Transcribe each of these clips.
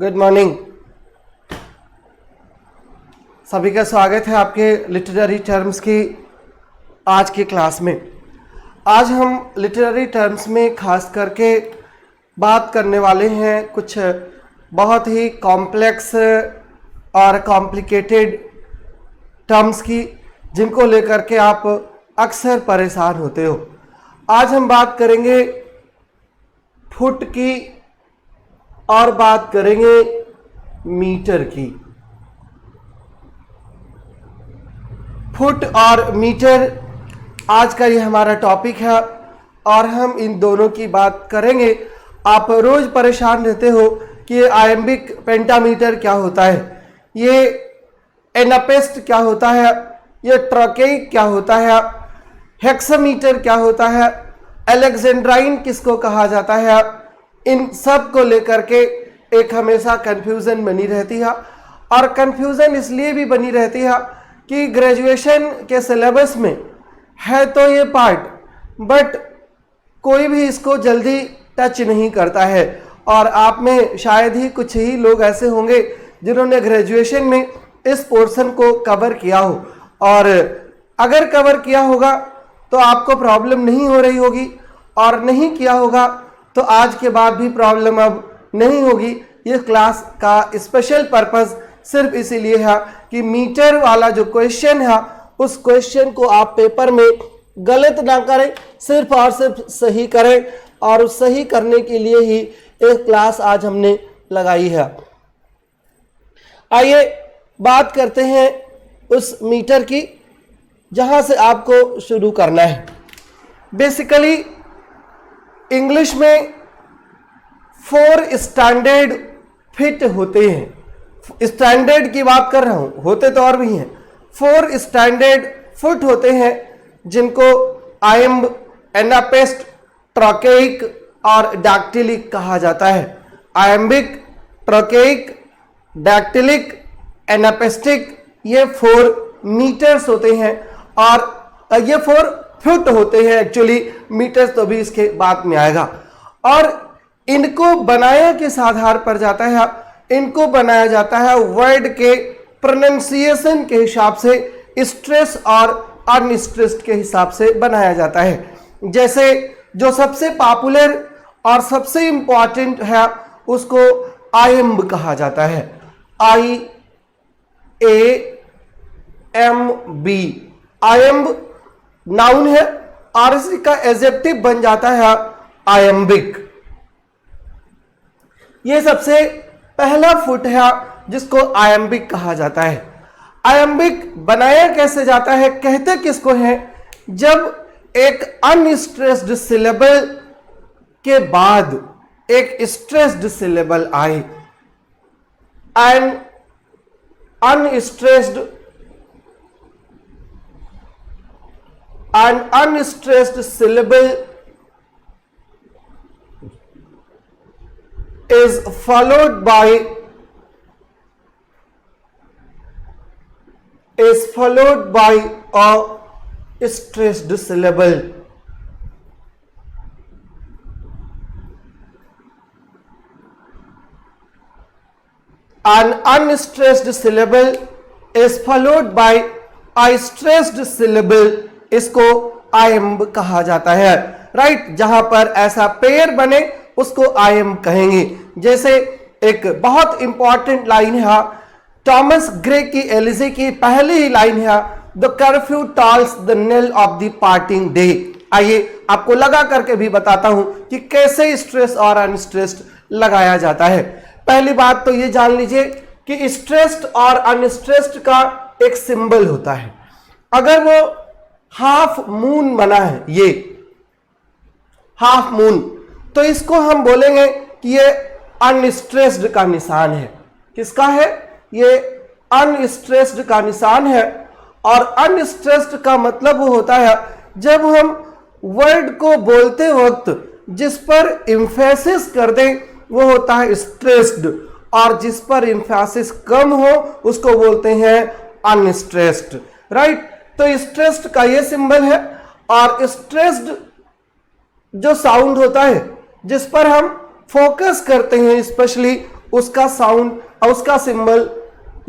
Good morning. सभी का स्वागत है आपके लिटरेरी टर्म्स की आज की क्लास में। आज हम लिटरेरी टर्म्स में खास करके बात करने वाले हैं कुछ बहुत ही कॉम्प्लेक्स और कॉम्प्लिकेटेड टर्म्स की, जिनको लेकर के आप अक्सर परेशान होते हो। आज हम बात करेंगे फुट की और बात करेंगे मीटर की। फुट और मीटर आज का ये हमारा टॉपिक है और हम इन दोनों की बात करेंगे। आप रोज परेशान रहते हो कि ये आयम्बिक पेंटामीटर क्या होता है, ये एनापेस्ट क्या होता है, ये ट्रकेइक क्या होता है, हेक्सामीटर क्या होता है, अलेक्जेंड्राइन किसको कहा जाता है। इन सब को लेकर के एक हमेशा कंफ्यूजन बनी रहती है। और कंफ्यूजन इसलिए भी बनी रहती है कि ग्रेजुएशन के सिलेबस में है तो ये पार्ट, बट कोई भी इसको जल्दी टच नहीं करता है। और आप में शायद ही कुछ ही लोग ऐसे होंगे जिन्होंने ग्रेजुएशन में इस पोर्शन को कवर किया हो, और अगर कवर किया होगा तो आपको प्रॉब्लम नहीं हो रही होगी, और नहीं किया होगा तो आज के बाद भी प्रॉब्लम अब नहीं होगी। ये क्लास का स्पेशल पर्पस सिर्फ इसीलिए है कि मीटर वाला जो क्वेश्चन है उस क्वेश्चन को आप पेपर में गलत ना करें, सिर्फ और सिर्फ सही करें। और उस सही करने के लिए ही एक क्लास आज हमने लगाई है। आइए बात करते हैं उस मीटर की जहां से आपको शुरू करना है। बेसिकली इंग्लिश में 4 स्टैंडर्ड फिट होते हैं। स्टैंडर्ड की बात कर रहा हूं, होते तो और भी हैं। 4 स्टैंडर्ड फुट होते हैं जिनको आयम्ब, एनापेस्ट, ट्रकेइक और डैक्टिलिक कहा जाता है। आयम्बिक, ट्रकेइक, डैक्टिलिक, एनापेस्टिक, ये 4 मीटर्स होते हैं और ये 4 फुट होते हैं। एक्चुअली मीटर्स तो भी इसके बाद में आएगा। और इनको बनाया किस आधार पर जाता है? इनको बनाया जाता है वर्ड के प्रोनाउंसिएशन के हिसाब से, स्ट्रेस और अनस्ट्रेस्ड के हिसाब से बनाया जाता है। जैसे जो सबसे पॉपुलर और सबसे इंपॉर्टेंट है उसको आयम्ब कहा जाता है। IAMB आयम्ब नाउन है और इसका एडजेक्टिव बन जाता है आयम्बिक। ये सबसे पहला फुट है जिसको आयम्बिक कहा जाता है। आयम्बिक बनाया कैसे जाता है, कहते किसको है? जब एक अनस्ट्रेस्ड सिलेबल के बाद एक स्ट्रेस्ड सिलेबल आए। And unstressed syllable is followed by a stressed syllable. An unstressed syllable is followed by a stressed syllable, इसको आयम्ब कहा जाता है। राइट, जहां पर ऐसा पेयर बने उसको आयम्ब कहेंगे। जैसे एक बहुत इंपॉर्टेंट लाइन है थॉमस ग्रे की एलिजी की पहली ही लाइन है, the curfew tolls the knell of the parting day. आइए आपको लगा करके भी बताता हूं कि कैसे स्ट्रेस और अनस्ट्रेस्ड लगाया जाता है। पहली बात तो ये जान लीजिए कि स्ट्रेस्ड और अनस्ट्रेस्ड का एक सिंबल होता है। अगर वो हाफ मून बना है, ये हाफ मून, तो इसको हम बोलेंगे कि ये अनस्ट्रेस्ड का निशान है। किसका है? ये अनस्ट्रेस्ड का निशान है। और अनस्ट्रेस्ड का मतलब वो होता है जब हम वर्ड को बोलते वक्त जिस पर एम्फेसिस कर दें वो होता है स्ट्रेस्ड, और जिस पर एम्फेसिस कम हो उसको बोलते हैं अनस्ट्रेस्ड। राइट, तो स्ट्रेस्ड का ये सिंबल है। और स्ट्रेस्ड जो साउंड होता है जिस पर हम फोकस करते हैं स्पेशली, उसका साउंड और उसका सिंबल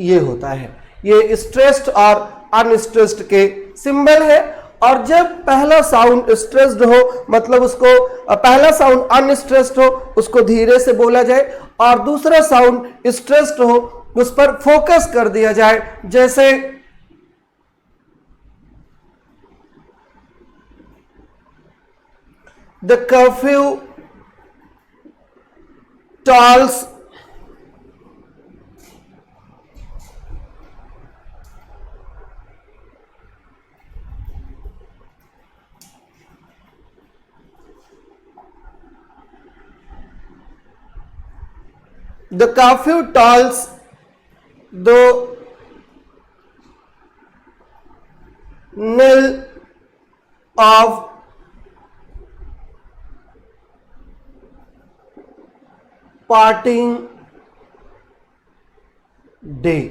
ये होता है। ये स्ट्रेस्ड और अनस्ट्रेस्ड के सिंबल है। और जब पहला साउंड स्ट्रेस्ड हो मतलब उसको पहला साउंड अनस्ट्रेस्ड हो उसको धीरे से बोला जाए, और दूसरा साउंड स्ट्रेस्ड हो उस पर फोकस कर दिया जाए। जैसे the curfew tolls the curfew tolls the knell of parting day।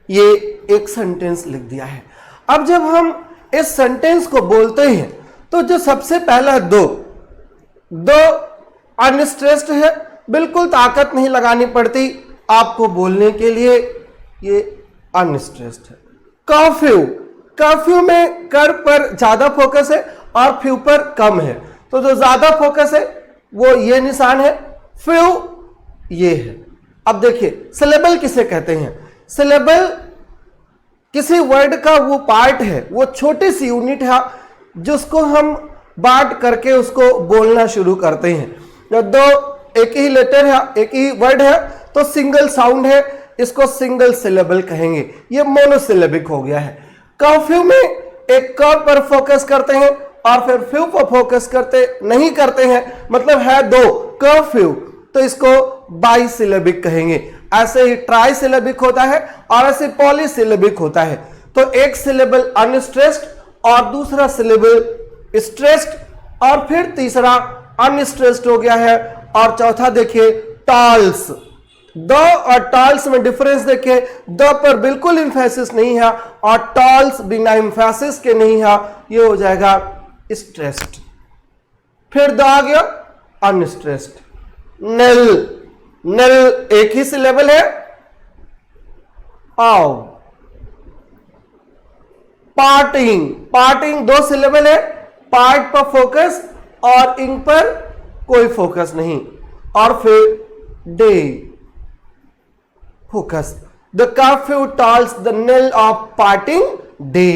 ये एक सेंटेंस लिख दिया है। अब जब हम इस सेंटेंस को बोलते हैं तो जो सबसे पहला दो अनस्ट्रेस्ड है, बिल्कुल ताकत नहीं लगानी पड़ती आपको बोलने के लिए, ये अनस्ट्रेस्ड है। कर्फ्यू में कर पर ज्यादा फोकस है और फ्यू पर कम है, तो जो ज्यादा फोकस है वो ये निशान है, फ्यू ये है। अब देखिए सिलेबल किसे कहते हैं? सिलेबल किसी वर्ड का वो पार्ट है, वो छोटी सी यूनिट है जिसको हम बांट करके उसको बोलना शुरू करते हैं। जब दो एक ही लेटर है, एक ही वर्ड है तो सिंगल साउंड है, इसको सिंगल सिलेबल कहेंगे। ये मोनोसिलेबिक हो गया है। कर्फ्यू में एक क पर फोकस करते हैं और फिर फ्यू पर फोकस नहीं करते हैं, मतलब है दो कर्फ्यू, तो इसको बाइसिलेबिक कहेंगे। ऐसे ही ट्राई सिलेबिक होता है और ऐसे पॉलीसिलेबिक होता है। तो एक सिलेबल अनस्ट्रेस्ड और दूसरा सिलेबल स्ट्रेस्ड और फिर तीसरा अनस्ट्रेस्ड हो गया है। और चौथा देखिए टॉल्स, द और टॉल्स में डिफरेंस देखिए, द पर बिल्कुल इंफेसिस नहीं है और टॉल्स बिना इंफेसिस के नहीं है, ये हो जाएगा स्ट्रेस्ड। फिर द आ गया अनस्ट्रेस्ड। नेल एक ही सिलेबल है। आओ पार्टिंग दो सिलेबल है, पार्ट पर फोकस और इंग पर कोई फोकस नहीं। और फिर day focus. The curfew tolls the knell of parting day,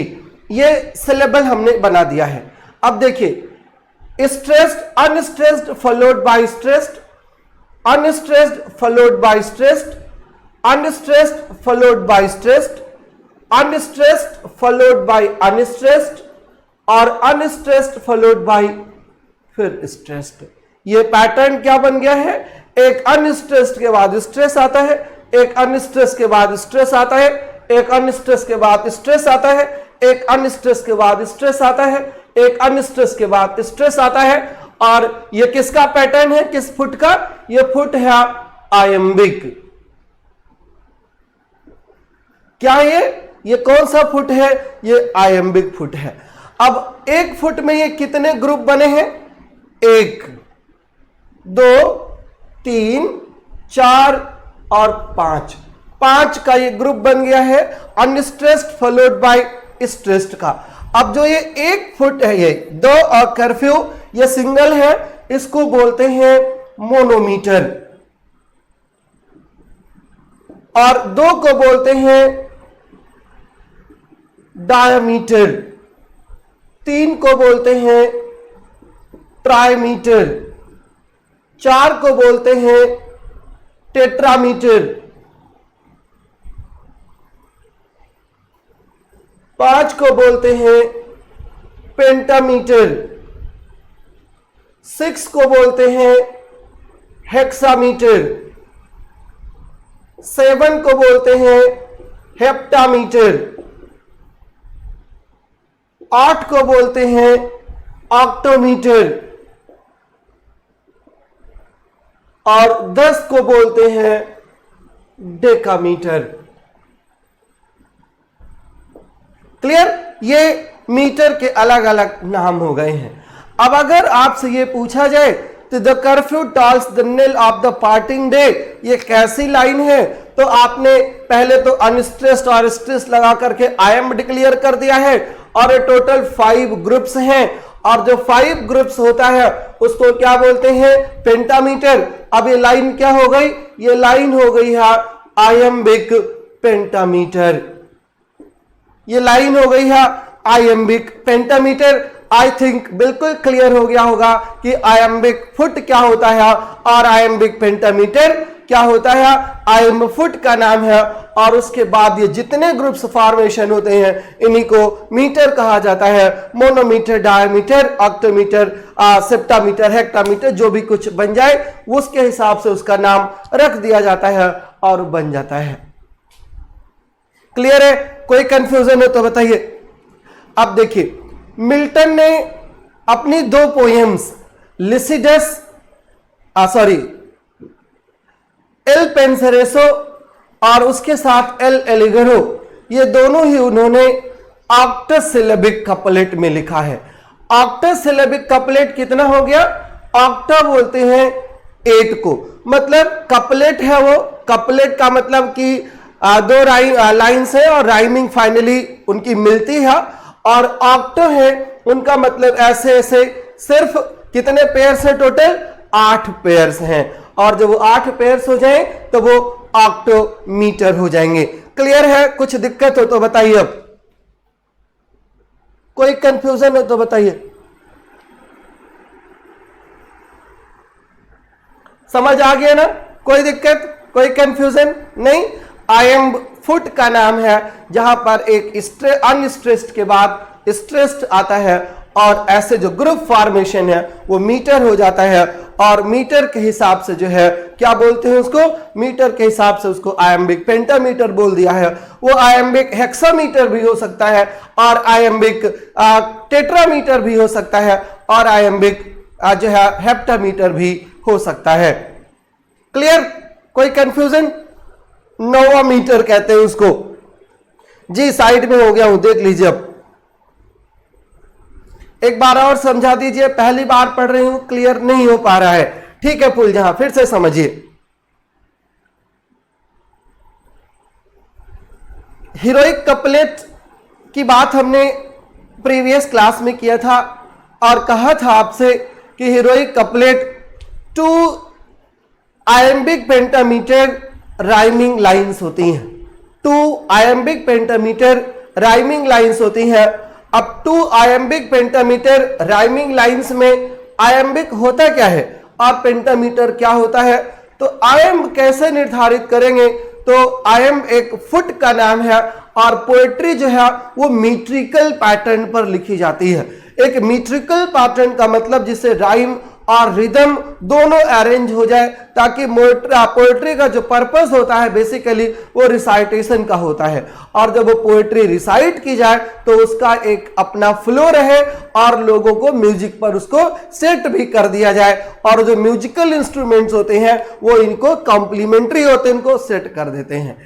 ये सिलेबल हमने बना दिया है। अब देखिए stressed unstressed followed by stressed, unstressed followed by stressed, unstressed followed by stressed, unstressed followed by unstressed और अनस्ट्रेस्ड फॉलोड बाय फिर stressed. ये पैटर्न क्या बन गया है? एक अनस्ट्रेस्ड के बाद स्ट्रेस आता है, एक अनस्ट्रेस के बाद स्ट्रेस आता है, एक अनस्ट्रेस के बाद स्ट्रेस आता है, एक अनस्ट्रेस के बाद स्ट्रेस आता है, एक अनस्ट्रेस के बाद स्ट्रेस आता है। और ये किसका पैटर्न है? किस फुट का? ये फुट है आयम्बिक। क्या ये कौन सा फुट है? ये आयम्बिक फुट है। अब एक फुट में ये कितने ग्रुप बने हैं? 1 2 3 4 और 5 का ये ग्रुप बन गया है अनस्ट्रेस्ड फॉलोड बाय स्ट्रेस्ड का। अब जो ये 1 फुट है, ये 2 और कर्फ्यू, ये सिंगल है, इसको बोलते हैं मोनोमीटर। और 2 को बोलते हैं डायमीटर, 3 को बोलते हैं ट्राइमीटर, 4 को बोलते हैं टेट्रामीटर, 5 को बोलते हैं पेंटामीटर, 6 को बोलते हैं हेक्सामीटर, 7 को बोलते हैं हेप्टामीटर, 8 को बोलते हैं ऑक्टोमीटर और 10 को बोलते हैं डेकामीटर। क्लियर? ये मीटर के अलग अलग नाम हो गए हैं। अब अगर आपसे ये पूछा जाए तो the curfew tolls the knell of the parting day, ये कैसी लाइन है? तो आपने पहले तो अनस्ट्रेस्ड और स्ट्रेस्ड लगा करके आई एम डिक्लेयर कर दिया है, और ये टोटल 5 ग्रुप्स हैं, और जो 5 ग्रुप्स होता है उसको क्या बोलते हैं? पेंटामीटर। अब ये लाइन क्या हो गई? ये लाइन हो गई है आयम्बिक पेंटामीटर। ये लाइन हो गई है आयम्बिक पेंटामीटर। आई थिंक बिल्कुल क्लियर हो गया होगा कि आयम्बिक फुट क्या होता है और आयम्बिक पेंटामीटर क्या होता है। आयम्ब फुट का नाम है, और उसके बाद ये जितने ग्रुप्स फॉर्मेशन होते हैं इन्हीं को मीटर कहा जाता है। मोनोमीटर, डायमीटर, ऑक्टोमीटर, सेप्टामीटर, हेक्टामीटर, जो भी कुछ बन जाए उसके हिसाब से उसका नाम रख दिया जाता है और बन जाता है। क्लियर है? कोई कंफ्यूजन हो तो बताइए। अब देखिए, मिल्टन ने अपनी 2 पोएम्स लिसिडस एल पेंसरेसो और उसके साथ एल एलिगरो, ये दोनों ही उन्होंने ऑक्टोसिलेबिक कपलेट में लिखा है। ऑक्टोसिलेबिक कपलेट कितना हो गया? ऑक्टा बोलते हैं 8 को, मतलब कपलेट है वो। कपलेट का मतलब कि 2 लाइन्स है और राइमिंग फाइनली उनकी मिलती है, और ऑक्टो है उनका मतलब ऐसे ऐसे सिर्फ कितने पेयर्स है? टोटल 8 पेयर्स हैं, और जब वो 8 पेयर्स हो जाएं तो वो ऑक्टोमीटर हो जाएंगे। क्लियर है? कुछ दिक्कत हो तो बताइए। अब कोई कंफ्यूजन हो तो बताइए। समझ आ गया ना? कोई दिक्कत, कोई कंफ्यूजन नहीं। आयम्ब फुट का नाम है जहां पर एक अनस्ट्रेस्ड के बाद स्ट्रेस्ड आता है, और ऐसे जो ग्रुप फॉर्मेशन है वो मीटर हो जाता है, और मीटर के हिसाब से जो है क्या बोलते हैं उसको? मीटर के हिसाब से उसको आयम्बिक पेंटामीटर बोल दिया है। वो आयम्बिक हेक्सामीटर भी हो सकता है, और आयम्बिक टेट्रामीटर भी हो सकता है, और आयम्बिक जो है हेप्टामीटर भी हो सकता है। क्लियर? कोई कंफ्यूजन? नोवामीटर कहते हैं उसको जी। साइड में हो गया हूं, देख लीजिए। अब एक बार और समझा दीजिए, पहली बार पढ़ रही हूं, क्लियर नहीं हो पा रहा है। ठीक है फुल जहां, फिर से समझिए। हीरोइक कपलेट की बात हमने प्रीवियस क्लास में किया था, और कहा था आपसे कि heroic couplet 2 iambic pentameter rhyming lines होती हैं। 2 आयम्बिक पेंटामीटर राइमिंग लाइंस होती हैं। अब 2 आयम्बिक पेंटामीटर राइमिंग लाइंस में आयम्बिक होता क्या है और पेंटामीटर क्या होता है? तो आयम्ब कैसे निर्धारित करेंगे? तो आयम्ब एक फुट का नाम है, और पोएट्री जो है वो मीट्रिकल पैटर्न पर लिखी जाती है। एक मीट्रिकल पैटर्न का मतलब जिससे राइम और रिदम दोनों अरेंज हो जाए, ताकि पोएट्री का जो पर्पस होता है बेसिकली वो रिसाइटेशन का होता है, और जब वो पोएट्री रिसाइट की जाए तो उसका एक अपना फ्लो रहे और लोगों को म्यूजिक पर उसको सेट भी कर दिया जाए। और जो म्यूजिकल इंस्ट्रूमेंट्स होते हैं वो इनको कॉम्प्लीमेंट्री होते हैं, इनको सेट कर देते हैं।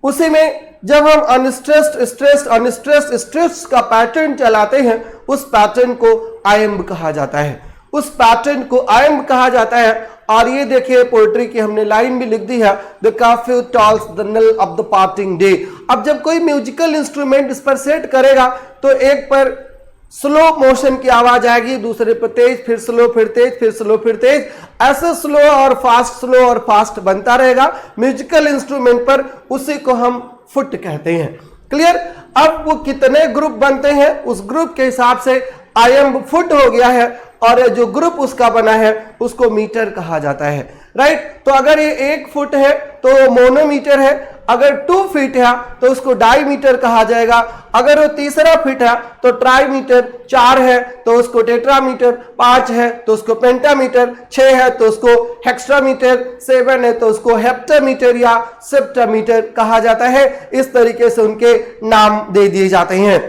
उसी में जब हम अनस्ट्रेस्ड स्ट्रेस्ड अनस्ट्रेस्ड स्ट्रेस्ड का पैटर्न चलाते हैं, उस पैटर्न को आयम्ब कहा जाता है। उस पैटर्न को आयम्ब कहा जाता है। और ये देखिए पोएट्री की हमने लाइन भी लिख दी है, the curfew tolls the knell of the parting day. अब जब कोई म्यूजिकल इंस्ट्रूमेंट इस पर सेट करेगा तो एक पर स्लो मोशन की आवाज आएगी, दूसरे पर तेज, फिर स्लो, फिर तेज, फिर स्लो, फिर तेज, ऐसे स्लो और फास्ट बनता रहेगा म्यूजिकल इंस्ट्रूमेंट पर। उसी को हम फुट कहते हैं। क्लियर? अब वो कितने ग्रुप बनते हैं उस ग्रुप के हिसाब से आयम्ब फुट हो गया है, और जो ग्रुप उसका बना है उसको मीटर कहा जाता है। राइट? तो अगर ये 1 फुट है तो मोनोमीटर है, अगर 2 फीट है तो उसको डाईमीटर कहा जाएगा, अगर वो 3 फीट है तो ट्राईमीटर, 4 है तो उसको टेट्रामीटर, 5 है तो उसको पेंटामीटर, 6 है तो उसको हेक्सामीटर, 7 है तो उसको हेप्टामीटर या सेप्टामीटर कहा जाता है। इस तरीके से उनके नाम दे दिए जाते हैं।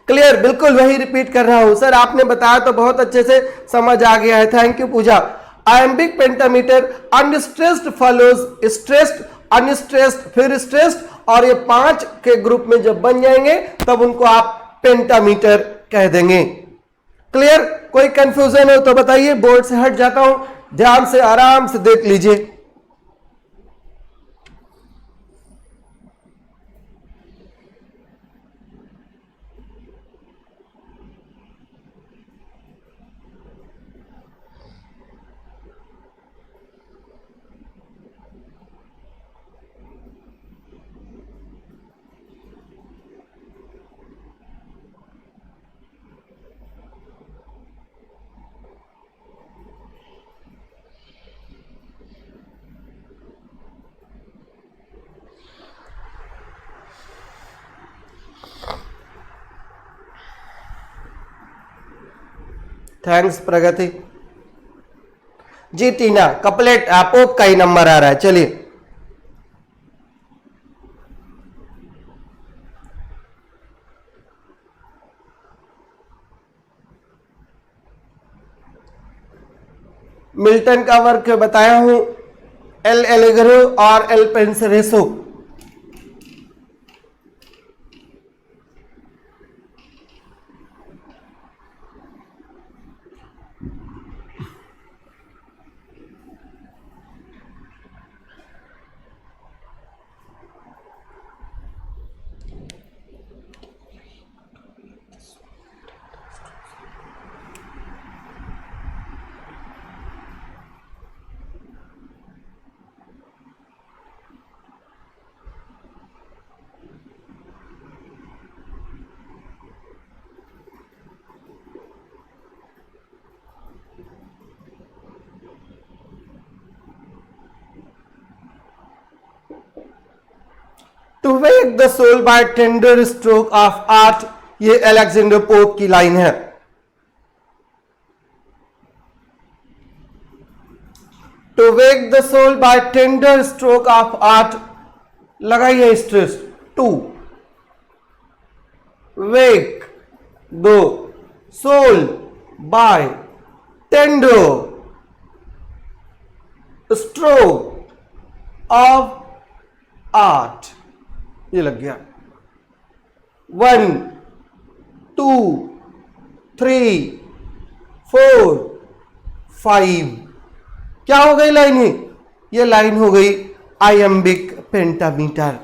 क्लियर? बिल्कुल वही रिपीट कर रहा हूं सर, आपने बताया तो बहुत अच्छे से समझ आ गया है, thank you Pooja. Iambic pentameter unstressed follows stressed, unstressed, फिर स्ट्रेस्ड, और ये 5 के ग्रुप में जब बन जाएंगे तब उनको आप पेंटामीटर कह देंगे। क्लियर? कोई कंफ्यूजन हो तो बताइए, बोर्ड से हट जाता हूं, ध्यान से आराम से देख लीजिए। थैंक्स प्रगति जी। टीना कपलेट एपोक का ही नंबर आ रहा है, चलिए। मिल्टन का वर्क बताया हूं, एल एलेग्रो और Il Penseroso. To wake the soul by tender stroke of art, ये अलेक्जेंडर पोप की लाइन है। To wake the soul by tender stroke of art, लगाइए stress. To wake the soul by tender stroke of art, ये लग गया। 1 2 3 4 5, क्या हो गई लाइन है? ये लाइन हो गई आयम्बिक पेंटामीटर।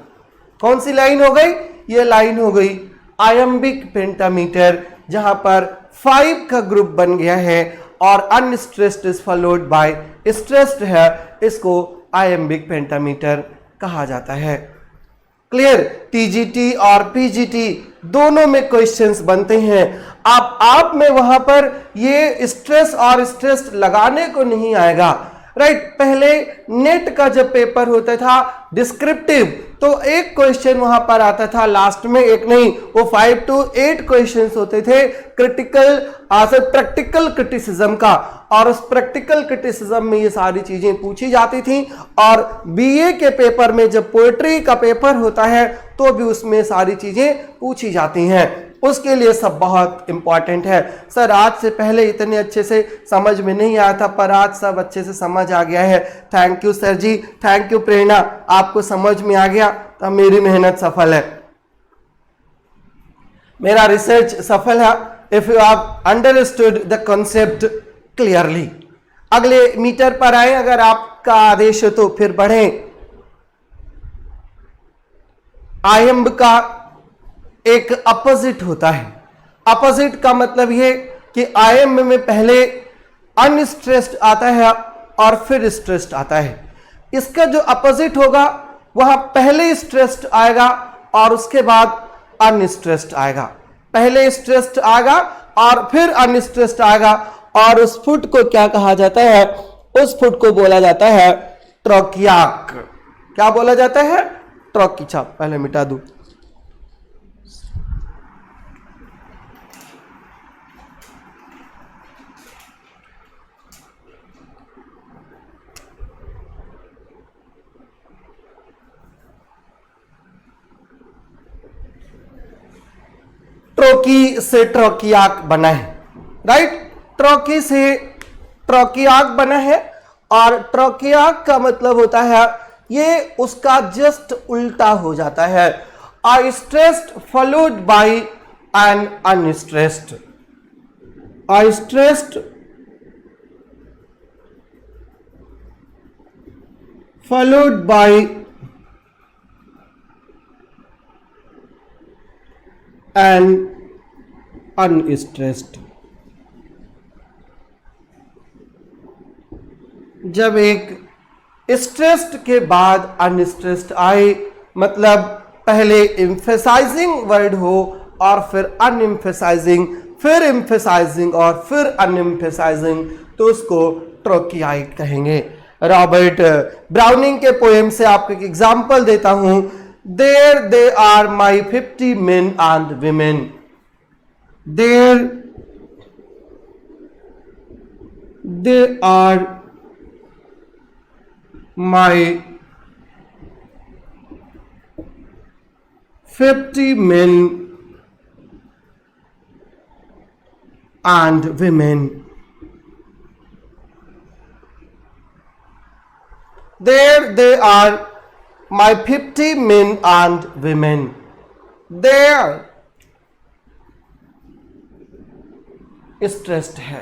कौन सी लाइन हो गई? ये लाइन हो गई आयम्बिक पेंटामीटर, जहां पर 5 का ग्रुप बन गया है और unstressed is followed by stressed है, इसको आयम्बिक पेंटामीटर कहा जाता है। क्लियर? टीजीटी और पीजीटी दोनों में क्वेश्चंस बनते हैं। आप में वहां पर ये स्ट्रेस और स्ट्रेस लगाने को नहीं आएगा, राइट? पहले नेट का जब पेपर होता था डिस्क्रिप्टिव, तो एक क्वेश्चन वहां पर आता था लास्ट में, एक नहीं, वो 5 to 8 क्वेश्चंस होते थे क्रिटिकल प्रैक्टिकल क्रिटिसिज्म का, और उस प्रैक्टिकल क्रिटिसिज्म में ये सारी चीजें पूछी जाती थी। और बीए के पेपर में जब पोएट्री का पेपर होता है तो भी उसमें सारी चीजें पूछी जाती हैं, उसके लिए सब बहुत इंपॉर्टेंट है। सर आज से पहले इतने अच्छे से समझ में नहीं आया था, पर आज सब अच्छे से समझ आ गया है। Thank you sir ji, thank you Prerna, आपको समझ में आ गया तो मेरी मेहनत सफल है, मेरा रिसर्च सफल है। If you have understood the concept clearly. अगले मीटर पर आए, अगर आपका आदेश हो तो फिर बढ़ें। आयम्ब का एक अपोजिट होता है। अपोजिट का मतलब ये कि आयम्ब में पहले अनस्ट्रेस्ड आता है और फिर स्ट्रेस्ड आता है। इसका जो अपोजिट होगा वहां पहले स्ट्रेस्ड आएगा और उसके बाद अनस्ट्रेस्ड आएगा। पहले स्ट्रेस्ड आएगा और फिर अनस्ट्रेस्ड आएगा, और उस फुट को क्या कहा जाता है? उस फुट को बोला जाता है ट्रोकियाक। क्या बोला जाता है? ट्रोकी। छाप पहले मिटा दूं। ट्रोकी से ट्रोकियाक बना है, राइट? ट्रोकी से ट्रोकियाक बना है, और ट्रोकियाक का मतलब होता है ये उसका जस्ट उल्टा हो जाता है, stressed followed by an unstressed. I stressed followed by an unstressed। जब एक स्ट्रेस्ड के बाद अनस्ट्रेस्ड आए, मतलब पहले एम्फेसाइजिंग वर्ड हो और फिर अनएम्फेसाइजिंग, फिर एम्फेसाइजिंग और फिर अनएम्फेसाइजिंग, तो उसको ट्रोकियाइक कहेंगे। रॉबर्ट ब्राउनिंग के पोएम से आपको एक एग्जाम्पल देता हूं। There they are my 50 men and women। There they are my 50 men and women। There they are my 50 men and women। There stressed है,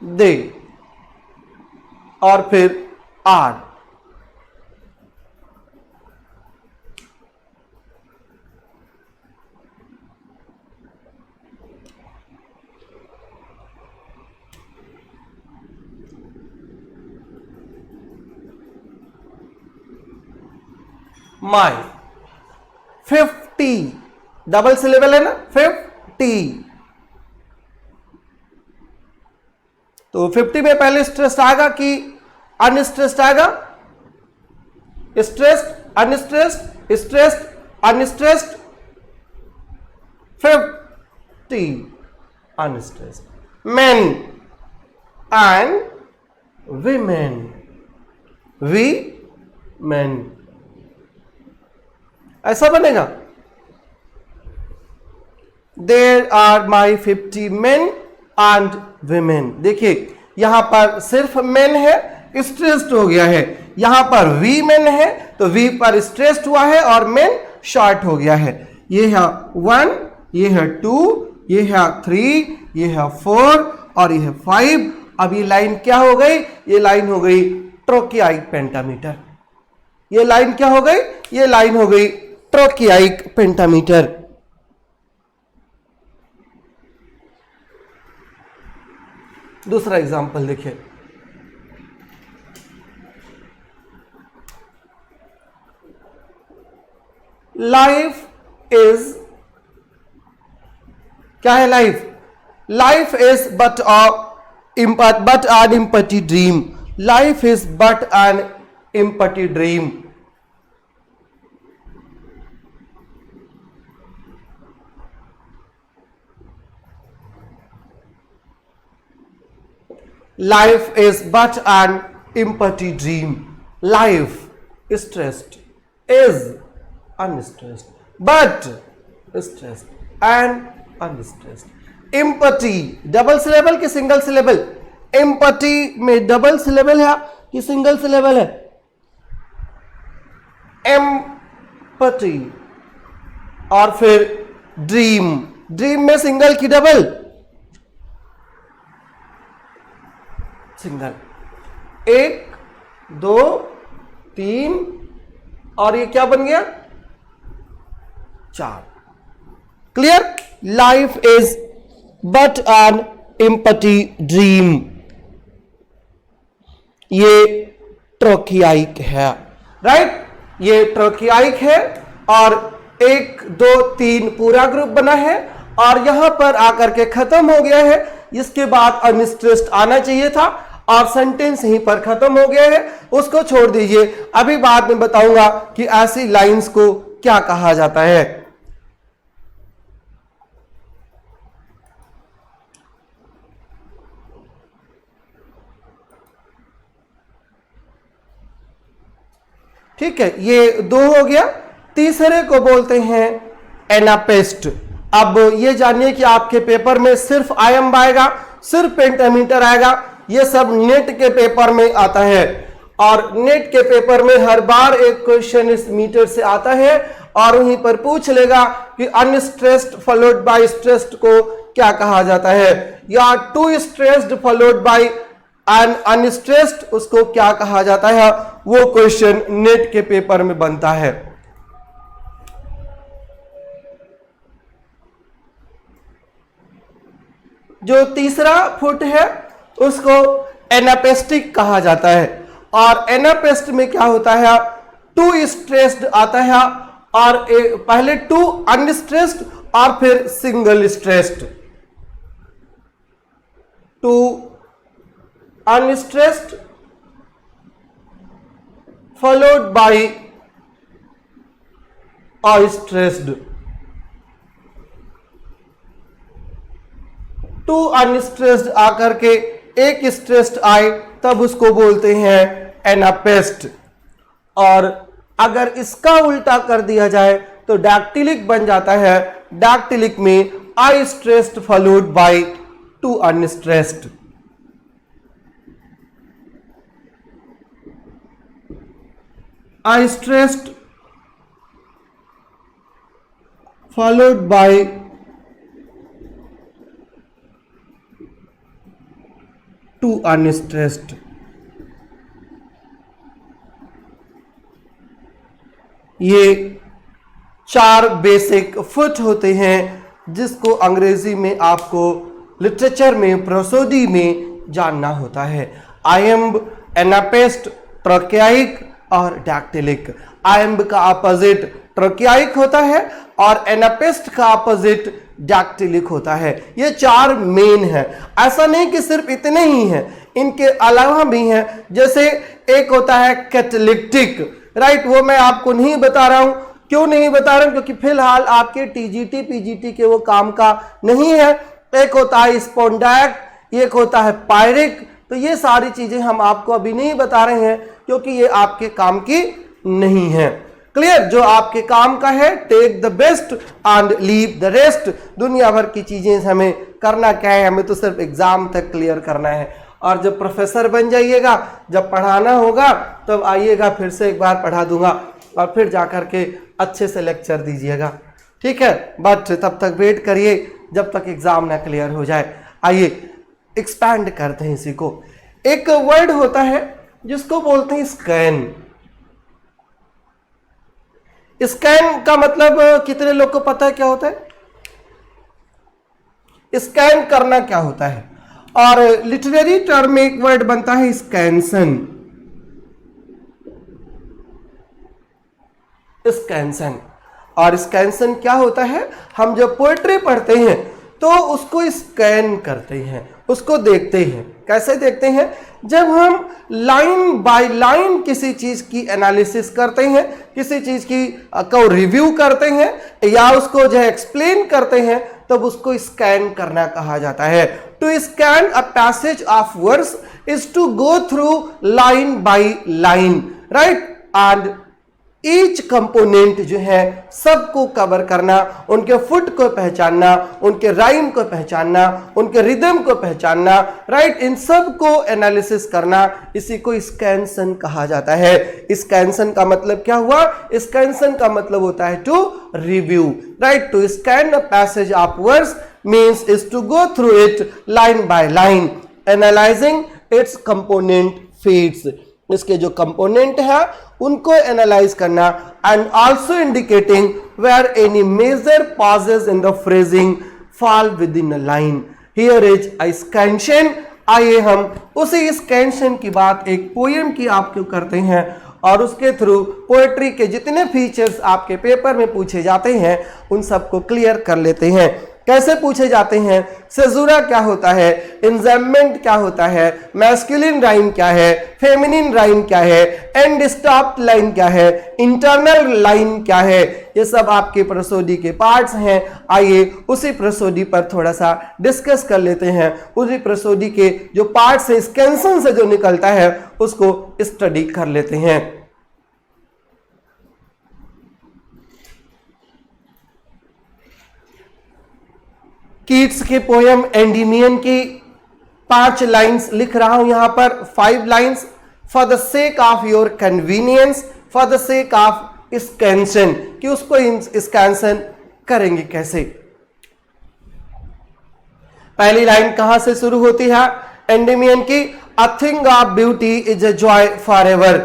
they और फिर are। माई 50 डबल सिलेबल है ना, 50, तो 50 में पहले स्ट्रेस्ड आएगा कि अनस्ट्रेस्ड आएगा? Stressed, unstressed, stressed, unstressed, 50 unstressed. Men and women, we men, ऐसा बनेगा। There are my 50 men and women। देखिए यहां पर सिर्फ मेन है, स्ट्रेस्ड हो गया है। यहां पर वी मेन है तो वी पर स्ट्रेस्ड हुआ है और मेन शॉर्ट हो गया है। ये है 1, ये है 2, ये है 3, ये है 4 और ये है 5। अब ये लाइन क्या हो गई? ये लाइन हो गई ट्रोकियाइक पेंटामीटर। ये लाइन क्या हो गई? ये लाइन हो गई ट्रोकियाइक पेंटामीटर। दूसरा एग्जांपल देखिए। लाइफ इज, क्या है life? Life is but an empty dream। Life is but an empty dream। Life is but an empty dream। Life stressed is unstressed but stressed and unstressed। Empty double syllable कि single syllable? Empty में double syllable है कि single syllable है? Empty और फिर dream, dream में single की double? Single. 1, 2, 3 और ये क्या बन गया? 4। Clear? Life is but an empty dream। ये ट्रोकियाइक है, राइट? ये ट्रोकियाइक है और 1, 2, 3 पूरा ग्रुप बना है और यहां पर आकर के खत्म हो गया है। इसके बाद अनस्ट्रेस्ड आना चाहिए था और सेंटेंस यहीं पर खत्म हो गया है, उसको छोड़ दीजिए। अभी बाद में बताऊंगा कि ऐसी लाइंस को क्या कहा जाता है। ठीक है, ये 2 हो गया। तीसरे को बोलते हैं एनापेस्ट। अब ये जानिए कि आपके पेपर में सिर्फ आयम आएगा, सिर्फ पेंटामीटर आएगा। ये सब नेट के पेपर में आता है और नेट के पेपर में हर बार एक क्वेश्चन इस मीटर से आता है और वहीं पर पूछ लेगा कि अनस्ट्रेस्ड फॉलोड बाय स्ट्रेस्ड को क्या कहा जाता है, या two stressed followed by an unstressed उसको क्या कहा जाता है। वो क्वेश्चन नेट के पेपर में बनता है। जो तीसरा फुट है उसको एनापेस्टिक कहा जाता है, और एनापेस्ट में क्या होता है, टू स्ट्रेस्ड आता है और पहले टू अनस्ट्रेस्ड और फिर single stressed, two unstressed followed by a stressed, two unstressed आकर के एक स्ट्रेस्ड आए तब उसको बोलते हैं एनापेस्ट। और अगर इसका उल्टा कर दिया जाए तो डैक्टिलिक बन जाता है। डैक्टिलिक में a stressed followed by two unstressed. A stressed followed by two unstressed. ये चार बेसिक फुट होते हैं जिसको अंग्रेजी में आपको लिटरेचर में प्रोसोडी में जानना होता है। आयम्ब, एनापेस्ट, ट्रकियाइक और डैक्टिलिक। आयम्ब का अपोजिट ट्रकियाइक होता है और एनापेस्ट का अपोजिट डैक्टिलिक होता है। ये चार मेन है। ऐसा नहीं कि सिर्फ इतने ही हैं, इनके अलावा भी हैं। जैसे एक होता है कैटालिटिक, राइट, वो मैं आपको नहीं बता रहा हूं। क्यों नहीं बता रहा हूं? क्योंकि फिलहाल आपके टीजीटी पीजीटी के वो काम का नहीं है। एक होता है स्पोंडैक, एक होता है पायरिक। तो ये सारी चीजें हम आपको अभी नहीं बता रहे हैं क्योंकि ये आपके काम की नहीं है। क्लियर? जो आपके काम का है, take the best and leave the rest. दुनिया भर की चीजें हमें करना क्या है, हमें तो सिर्फ एग्जाम तक क्लियर करना है। और जब प्रोफेसर बन जाइएगा, जब पढ़ाना होगा तब आइएगा, फिर से एक बार पढ़ा दूंगा और फिर जाकर के अच्छे से लेक्चर दीजिएगा, ठीक है। बट तब तक वेट करिए जब तक एग्जाम ना क्लियर हो जाए। आइए एक्सपैंड करते हैं इसी को। एक वर्ड होता है जिसको बोलते हैं स्कैन। स्कैन का मतलब कितने लोग को पता है क्या होता है? स्कैन करना क्या होता है? और लिटरेरी टर्म में एक वर्ड बनता है स्कैंसन। स्कैंसन। और स्कैंसन क्या होता है? हम जब पोएट्री पढ़ते हैं तो उसको स्कैन करते हैं, उसको देखते हैं। कैसे देखते हैं? जब हम लाइन बाय लाइन किसी चीज की एनालिसिस करते हैं, किसी चीज की को रिव्यू करते हैं या उसको जो है एक्सप्लेन करते हैं, तब उसको स्कैन करना कहा जाता है। To scan a passage of words is to go through line by line, right, and each component जो है सबको कवर करना, उनके फुट को पहचानना, उनके राइम को पहचानना, उनके रिदम को पहचानना, राइट, इन सब को एनालिसिस करना, इसी को स्कैंसन कहा जाता है। स्कैंसन का मतलब क्या हुआ? स्कैंसन का मतलब होता है to review, right. To scan a passage of words means is to go through it line by line, analysing its component feeds. इसके जो कंपोनेंट है उनको एनालाइज करना, and also indicating where any major pauses in the phrasing fall within a line. Here is a scansion. आइए हम उसी स्कैंशन की बात एक पोएम की आपको करते हैं और उसके थ्रू पोएट्री के जितने फीचर्स आपके पेपर में पूछे जाते हैं उन सबको क्लियर कर लेते हैं। कैसे पूछे जाते हैं? सेजुरा क्या होता है, इंजैम्मेंट क्या होता है, मैस्कुलिन राइम क्या है, फेमिनिन राइम क्या है, एंड स्टॉप लाइन क्या है, इंटरनल लाइन क्या है, ये सब आपके प्रोसोडी के पार्ट्स हैं। आइए उसी प्रोसोडी पर थोड़ा सा डिस्कस कर लेते हैं। उसी प्रोसोडी के जो पार्ट्स है, स्कैंसन से जो निकलता है उसको स्टडी कर लेते हैं। कीट्स के पोयम एंडीमियन की 5 लाइन्स लिख रहा हूं यहां पर, 5 lines. For the sake of your convenience, for the sake of scansion, कि उसको स्कैंसन करेंगे कैसे। पहली लाइन कहां से शुरू होती है एंडेमियन की, a thing of beauty is a joy for ever.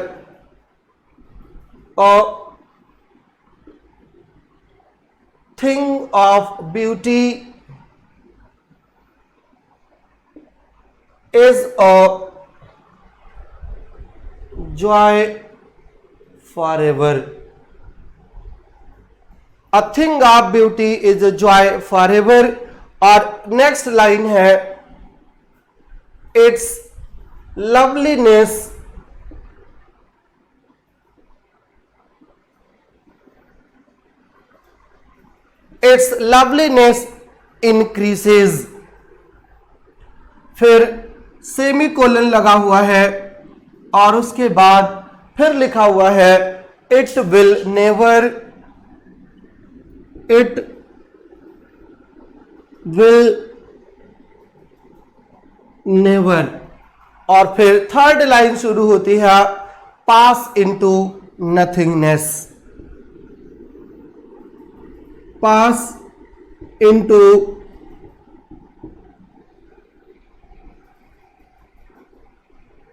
Thing of beauty is a joy forever. A thing of beauty is a joy forever. और नेक्स्ट लाइन है, its loveliness increases। फिर सेमी कोलन लगा हुआ है और उसके बाद फिर लिखा हुआ है इट विल नेवर, और फिर थर्ड लाइन शुरू होती है पास इनटू नथिंगनेस, पास इनटू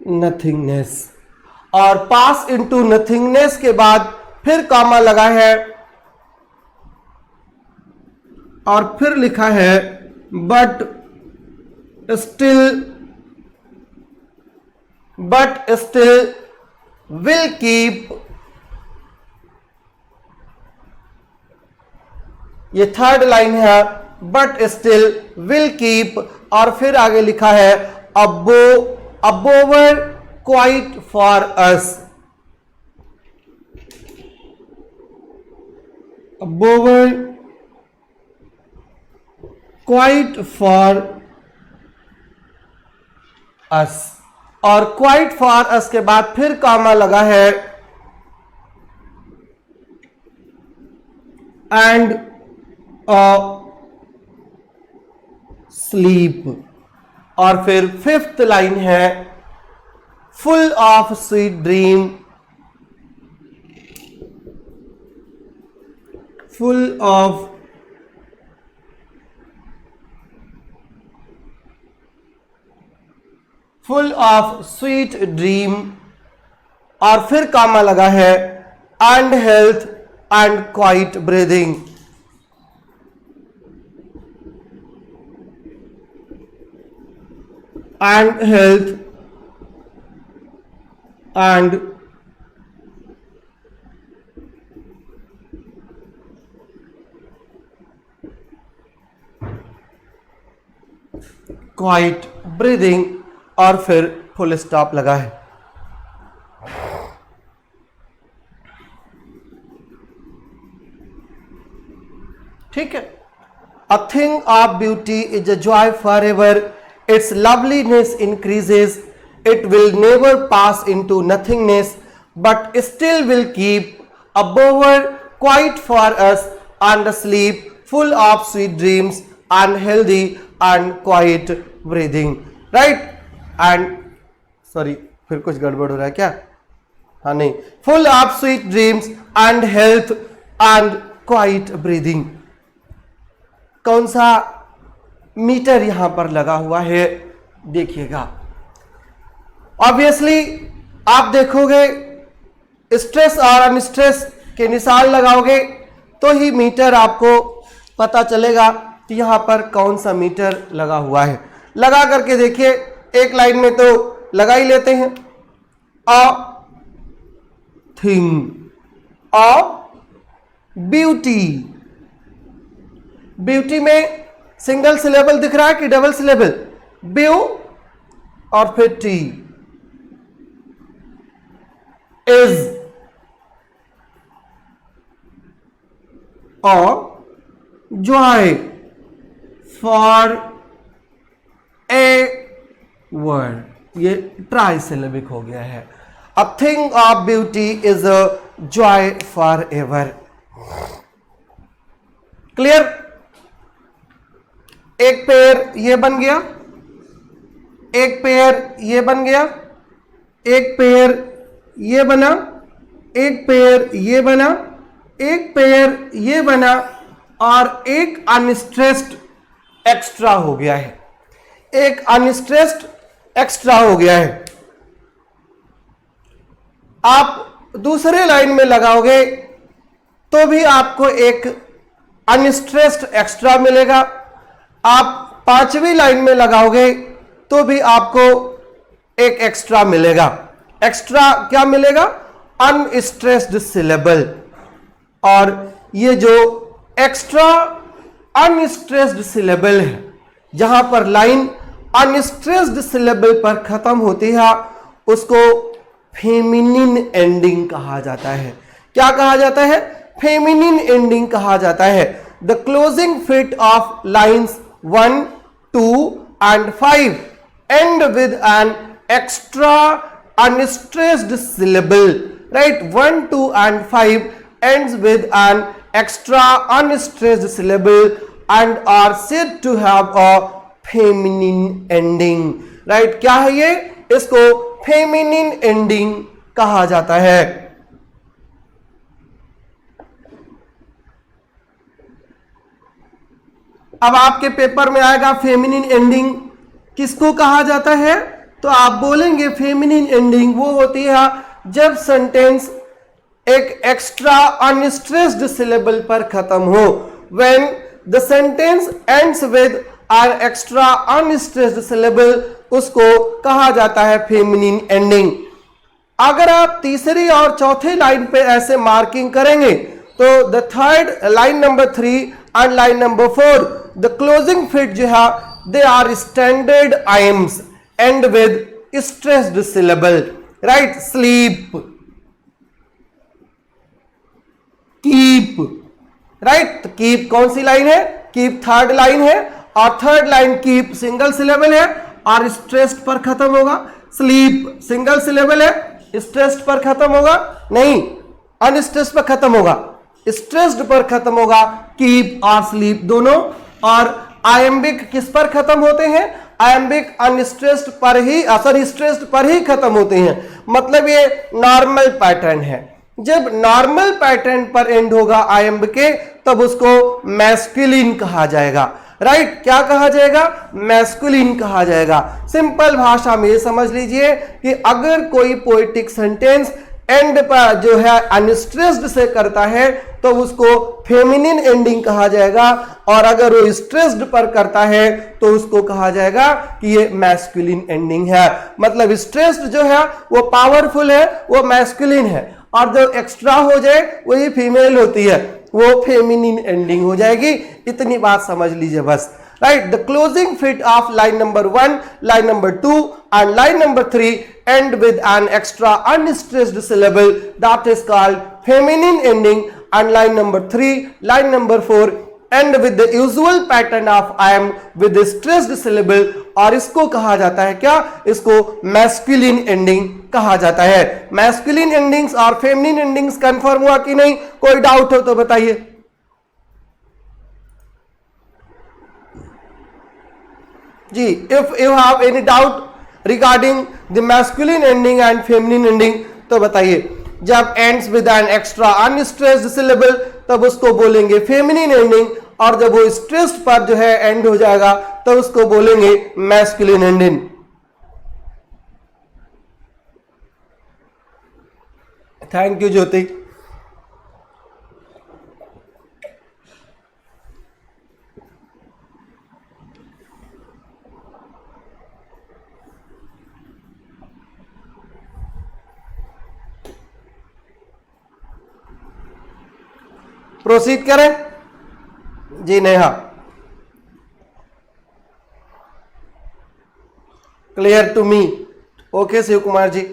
नथिंगनेस। और पास इनटू नथिंगनेस के बाद फिर कॉमा लगा है और फिर लिखा है बट स्टिल विल कीप, ये थर्ड लाइन है, बट स्टिल विल कीप, और फिर आगे लिखा है above quite for us, above quite for us, और quite for us के बाद फिर कॉमा लगा है and sleep, और फिर फिफ्थ लाइन है full of sweet dream, full of sweet dream, और फिर कॉमा लगा है and health and quite breathing, and health and quiet breathing, और फिर फुल स्टॉप लगा है। ठीक है, a thing of beauty is a joy for ever, its loveliness increases, it will never pass into nothingness, but still will keep above quiet for us and sleep full of sweet dreams and healthy and quiet breathing, right? And sorry, फिर कुछ गड़बड़ हो रहा है क्या? हाँ नहीं, full of sweet dreams and health and quiet breathing। कौन सा मीटर यहां पर लगा हुआ है देखिएगा। ऑब्वियसली आप देखोगे स्ट्रेस और अनस्ट्रेस के निशान लगाओगे तो ही मीटर आपको पता चलेगा कि यहां पर कौन सा मीटर लगा हुआ है। लगा करके देखिए, एक लाइन में तो लगा ही लेते हैं, a thing of beauty. Beauty में सिंगल सिलेबल दिख रहा है कि डबल सिलेबल? ब्यू और फिर टी, इज और जॉय फॉर ए वर्ड, ये ट्राई सिलेबिक हो गया है। A thing of beauty is a joy for ever. Clear? एक पेयर ये बन गया, एक पेयर ये बन गया, एक पेयर ये बना, एक पेयर ये बना, एक पेयर ये बना और एक अनस्ट्रेस्ड एक्स्ट्रा हो गया है, एक अनस्ट्रेस्ड एक्स्ट्रा हो गया है। आप दूसरे लाइन में लगाओगे तो भी आपको एक अनस्ट्रेस्ड एक्स्ट्रा मिलेगा। आप पांचवी लाइन में लगाओगे तो भी आपको एक एक्स्ट्रा मिलेगा। एक्स्ट्रा क्या मिलेगा? Unstressed syllable. और ये जो एक्स्ट्रा अनस्ट्रेस्ड सिलेबल है, जहां पर लाइन अनस्ट्रेस्ड सिलेबल पर खत्म होती है, उसको फेमिनिन एंडिंग कहा जाता है। क्या कहा जाता है? फेमिनिन एंडिंग कहा जाता है। The closing fit of lines 1, 2 and 5 end with an extra unstressed syllable, right? 1, 2 and 5 ends with an extra unstressed syllable and are said to have a feminine ending, right? क्या है ये? इसको feminine ending कहा जाता है। अब आपके paper में आएगा फेमिनिन एंडिंग किसको कहा जाता है, तो आप बोलेंगे फेमिनिन एंडिंग वो होती है जब सेंटेंस एक एक्स्ट्रा अनस्ट्रेस्ड सिलेबल पर खत्म हो। When the sentence ends with are extra unstressed syllable, उसको कहा जाता है फेमिनिन एंडिंग। अगर आप तीसरी और चौथी लाइन पे ऐसे मार्किंग करेंगे तो the third line number 3 and line number 4, the closing feet जो है they are standard iambs end with stressed syllable, right? Sleep, keep, right? Keep कौन सी लाइन है? कीप थर्ड लाइन है और third line keep single syllable है और stressed पर खत्म होगा। स्लीप सिंगल सिलेबल है, स्ट्रेस्ड पर खत्म होगा नहीं, अनस्ट्रेस्ड पर खत्म होगा, स्ट्रेस्ड पर खत्म होगा। कीप और स्लीप दोनों। और आयम्बिक किस पर खत्म होते हैं? आयम्बिक अनस्ट्रेस्ड पर ही, सॉरी स्ट्रेस्ड पर ही खत्म होते हैं। मतलब ये नॉर्मल पैटर्न है। जब नॉर्मल पैटर्न पर एंड होगा आयम्बिक के, तब उसको मैस्कुलिन कहा जाएगा, राइट? क्या कहा जाएगा? मैस्कुलिन कहा जाएगा। सिंपल भाषा में ये समझ लीजिए कि अगर कोई पोएटिक सेंटेंस एंड पर जो है अनस्ट्रेस्ड से करता है तो उसको फेमिनिन एंडिंग कहा जाएगा, और अगर वो स्ट्रेस्ड पर करता है तो उसको कहा जाएगा कि ये मैस्कुलिन एंडिंग है। मतलब स्ट्रेस्ड जो है वो पावरफुल है, वो मैस्कुलिन है, और जो एक्स्ट्रा हो जाए वही फीमेल होती है, वो फेमिनिन एंडिंग हो जाएगी। इतनी बात समझ लीजिए बस, right? The closing fit of line number 1, line number 2 and line number 3 end with an extra unstressed syllable, that is called feminine ending, and line number 3, line number 4 end with the usual pattern of I am with the stressed syllable, और इसको कहा जाता है क्या? इसको masculine ending कहा जाता है। masculine endings और feminine endings कंफर्म हुआ कि नहीं? कोई डाउट हो तो बताइए। जी, if you have any doubt regarding the masculine ending and feminine ending तो बताइए। जब ends with an extra unstressed syllable तब उसको बोलेंगे feminine ending, और जब वो stressed पर जो है end हो जाएगा तो उसको बोलेंगे masculine ending। Thank you Jyoti. Proceed करें जी। Neha, clear to me? Okay Shiv Kumar ji.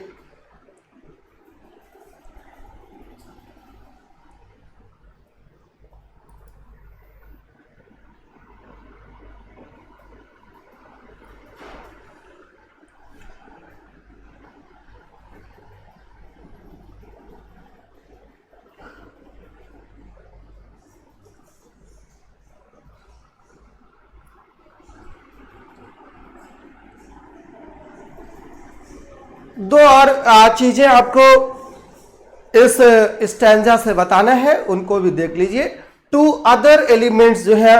दो और चीजें आपको इस स्टैंजा से बताना है उनको भी देख लीजिए। टू अदर एलिमेंट्स जो है,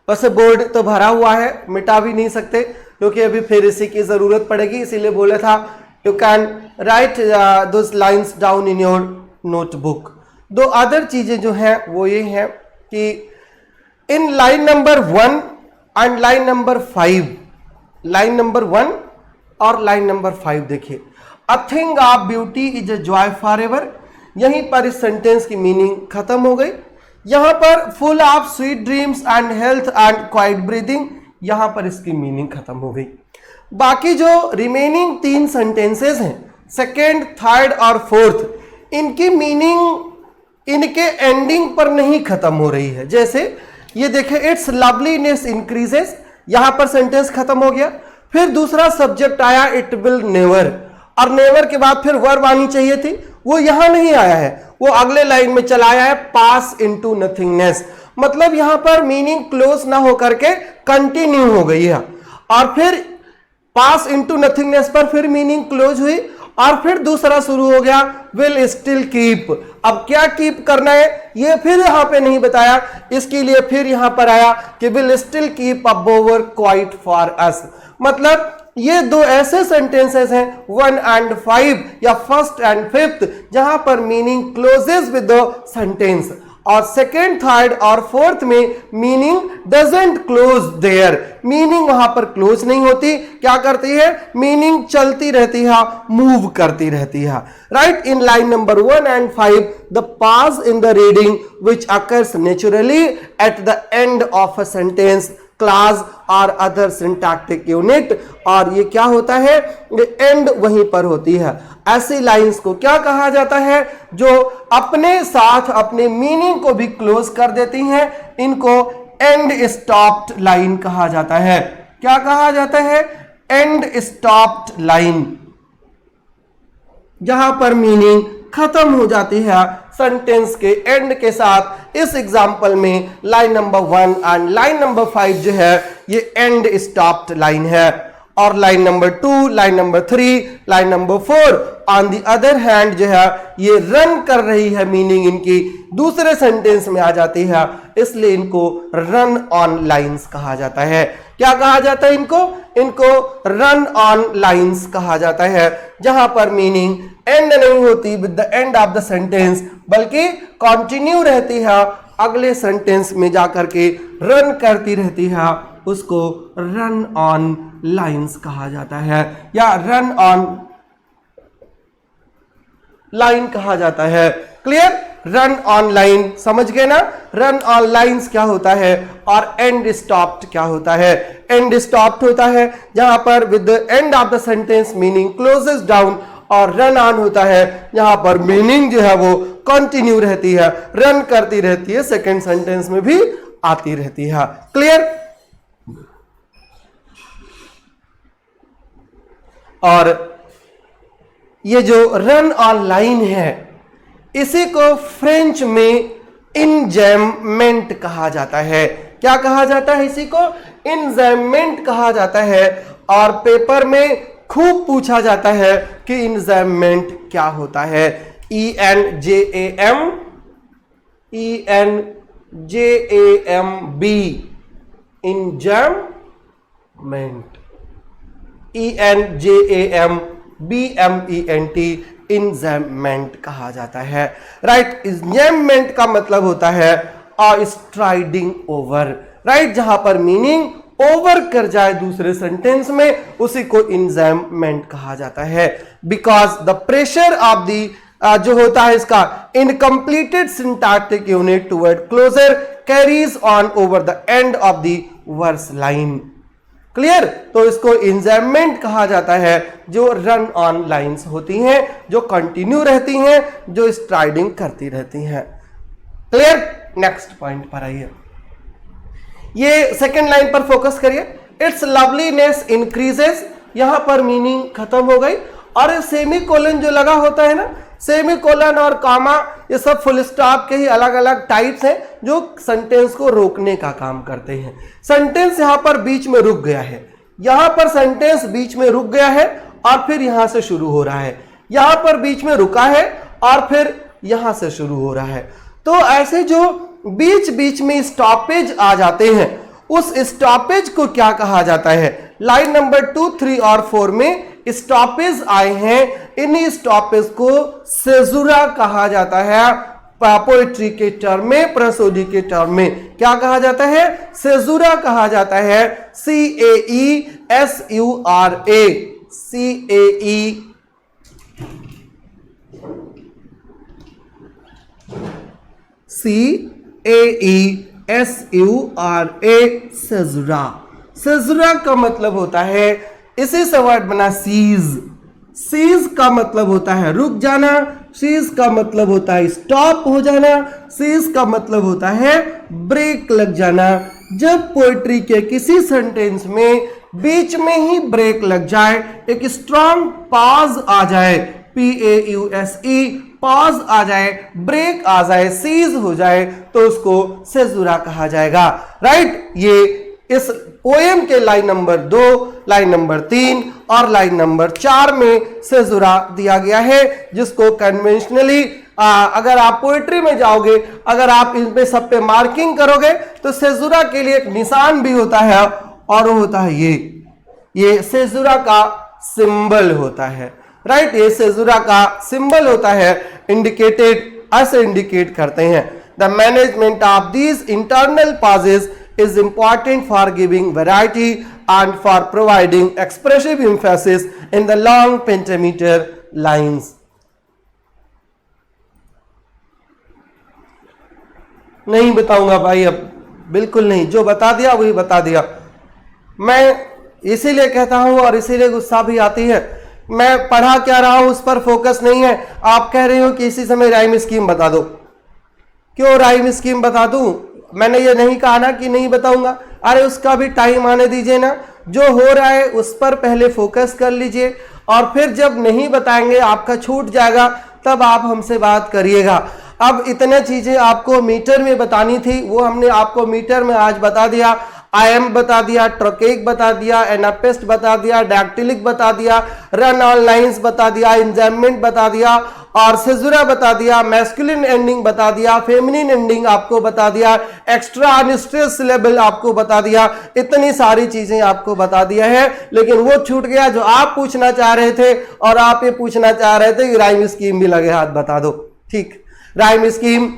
वैसे बोर्ड तो भरा हुआ है, मिटा भी नहीं सकते क्योंकि अभी फिर इसी की जरूरत पड़ेगी, इसीलिए बोला था you can write those lines down in your notebook. दो अदर चीजें जो हैं वो ये हैं कि in line number 1 and line number 5, line number 1 और लाइन नंबर 5 देखिए, a thing of beauty is a joy for ever. यहीं पर इस सेंटेंस की मीनिंग खत्म हो गई। यहां पर full of sweet dreams and health and quite breathing, यहां पर इसकी मीनिंग खत्म हो गई। बाकी जो रिमेनिंग 3 सेंटेंसेस हैं, सेकेंड, थर्ड और फोर्थ, इनकी मीनिंग इनके एंडिंग पर नहीं खत्म हो रही है। जैसे ये देखें, इट्स लवलीनेस इंक्रीजेस, यहां पर सेंटेंस खत्म हो गया। फिर दूसरा सब्जेक्ट आया, इट विल नेवर, और नेवर के बाद फिर वर्ब आनी चाहिए थी, वो यहां नहीं आया है, वो अगले लाइन में चला आया है, पास इनटू नथिंगनेस। मतलब यहां पर मीनिंग क्लोज ना होकर के कंटिन्यू हो गई है, और फिर पास इनटू नथिंगनेस पर फिर मीनिंग क्लोज हुई, और फिर दूसरा शुरू हो गया, विल स्टिल कीप। अब क्या कीप करना है ये फिर यहां पे नहीं बताया, इसके लिए फिर यहां पर आया कि will still keep a बोवर quiet for us. मतलब ये दो ऐसे सेंटेंसेस हैं 1 एंड 5 या फर्स्ट एंड फिफ्थ, जहां पर meaning closes with the sentence, और सेकेंड, थर्ड और फोर्थ में meaning doesn't close there, meaning वहां पर क्लोज नहीं होती, क्या करती है, मीनिंग चलती रहती है, मूव करती रहती है। Right, in line number 1 and 5 the pause in the reading which occurs naturally at the end of a sentence, class और अदर सिंटैक्टिक यूनिट, और ये क्या होता है, एंड वहीं पर होती है। ऐसी लाइंस को क्या कहा जाता है, जो अपने साथ अपने मीनिंग को भी क्लोज कर देती हैं, इनको एंड स्टॉप्ड लाइन कहा जाता है। क्या कहा जाता है, एंड स्टॉप्ड लाइन, जहां पर मीनिंग खत्म हो जाती है सेंटेंस के एंड के साथ। इस एग्जांपल में line number 1 and line number 5 जो है ये एंड स्टॉप्ड लाइन है, और line number 2, line number 3, line number 4 on the other hand जो है ये रन कर रही है, मीनिंग इनकी दूसरे सेंटेंस में आ जाती है, इसलिए इनको रन ऑन लाइंस कहा जाता है। क्या कहा जाता है इनको, इनको रन ऑन लाइंस कहा जाता है, जहां पर मीनिंग एंड नहीं होती with the end of the sentence, बल्कि कंटिन्यू रहती है, अगले सेंटेंस में जाकर के रन करती रहती है, उसको रन ऑन लाइंस कहा जाता है, या रन ऑन लाइन कहा जाता है। क्लियर, रन ऑन लाइन समझ गए ना, रन ऑन लाइंस क्या होता है, और एंड स्टॉप्ड क्या होता है। एंड स्टॉप्ड होता है जहां पर with the end of the sentence meaning closes down, और रन ऑन होता है यहां पर मीनिंग जो है वो कंटिन्यू रहती है, रन करती रहती है, सेकेंड सेंटेंस में भी आती रहती है। क्लियर, और ये जो रन ऑन लाइन है इसी को फ्रेंच में इंजैममेंट कहा जाता है। क्या कहा जाता है, इसी को इंजैममेंट कहा जाता है, और पेपर में खूब पूछा जाता है कि इंजैममेंट क्या होता है। ENJAM ENJAMB इंजैममेंट, ENJAMBMENT इंजैममेंट कहा जाता है। राइट, इंजैममेंट का मतलब होता है स्ट्राइडिंग ओवर, राइट, जहां पर मीनिंग ओवर कर जाए दूसरे सेंटेंस में, उसी को इंजैममेंट कहा जाता है। Because the pressure of the जो होता है इसका incompleted syntactic unit toward closure carries on over the end of the verse line. Clear, तो इसको इंजैममेंट कहा जाता है, जो रन ऑन लाइंस होती हैं, जो कंटिन्यू रहती हैं, जो स्ट्राइडिंग करती रहती हैं। क्लियर, नेक्स्ट पॉइंट पर आइए, ये सेकेंड लाइन पर फोकस करिए। इट्स लवलीनेस इंक्रीजेस, यहां पर मीनिंग खत्म हो गई, और सेमी कोलन जो लगा होता है ना, सेमी कोलन और कॉमा, ये सब फुल स्टॉप के ही अलग अलग टाइप्स हैं जो सेंटेंस को रोकने का काम करते हैं। सेंटेंस यहां पर बीच में रुक गया है, यहां पर सेंटेंस बीच में रुक गया है और फिर यहां से शुरू हो रहा है, यहां पर बीच में रुका है और फिर यहां से शुरू हो रहा है। तो ऐसे जो बीच बीच में स्टॉपेज आ जाते हैं, उस स्टॉपेज को क्या कहा जाता है? लाइन नंबर 2, 3 और 4 में स्टॉपेज आए हैं, इन्हीं स्टॉपेज को सेजुरा कहा जाता है। पोएट्री के टर्म में, प्रसोडी के टर्म में क्या कहा जाता है? सेजुरा कहा जाता है। CAESURA, सेजुरा। सेजुरा का मतलब होता है, इसी से वर्ड बना सीज। सीज का मतलब होता है रुक जाना, सीज का मतलब होता है स्टॉप हो जाना, सीज का मतलब होता है ब्रेक लग जाना। जब पोएट्री के किसी सेंटेंस में बीच में ही ब्रेक लग जाए, एक स्ट्रॉन्ग पॉज आ जाए, PAUSE, पॉज आ जाए, ब्रेक आ जाए, सीज हो जाए, तो उसको सेजुरा कहा जाएगा। राइट? ये इस पोएम के लाइन नंबर 2, लाइन नंबर 3 और लाइन नंबर 4 में सेजुरा दिया गया है, जिसको कन्वेंशनली अगर आप पोएट्री में जाओगे, अगर आप इन पे सब पे मार्किंग करोगे, तो सेजुरा के लिए एक निशान भी होता है, और वो होता है ये सेजुरा का सिंबल होता है। राइट? ये सेजुरा का सिंबल होता है, इंडिकेटेड, ऐसे इंडिकेट करते हैं। The management of these internal pauses is important for giving variety and for providing expressive emphasis in the long pentameter lines. नहीं बताऊंगा भाई, अब बिल्कुल नहीं, जो बता दिया वही बता दिया। मैं इसीलिए कहता हूं और इसीलिए गुस्सा भी आती है, मैं पढ़ा क्या रहा हूं उस पर फोकस नहीं है। आप कह रहे हो कि इसी समय राइम स्कीम बता दो। क्यों राइम स्कीम बता दूं? मैंने ये नहीं कहा ना कि नहीं बताऊंगा। अरे उसका भी टाइम आने दीजिए ना, जो हो रहा है उस पर पहले फोकस कर लीजिए, और फिर जब नहीं बताएंगे, आपका छूट जाएगा, तब आप हमसे बात करिएगा। अब इतने चीजें आपको मीटर में बतानी थी, वो हमने आपको मीटर में आज बता दिया। IM बता दिया, ट्रोकेक बता दिया, एनापेस्ट बता दिया, डैक्टिलिक बता दिया, रन ऑन लाइन्स बता दिया, इंजैममेंट बता दिया, और सेजुरा बता दिया, मैस्कुलिन एंडिंग बता दिया, फेमिनिन एंडिंग आपको बता दिया, एक्स्ट्रा अनस्ट्रेस सिलेबल आपको बता दिया। इतनी सारी चीजें आपको बता दिया है, लेकिन वो छूट गया जो आप पूछना चाह रहे थे, और आप ये पूछना चाह रहे थे कि राइम स्कीम भी लगे हाथ बता दो। ठीक, राइम स्कीम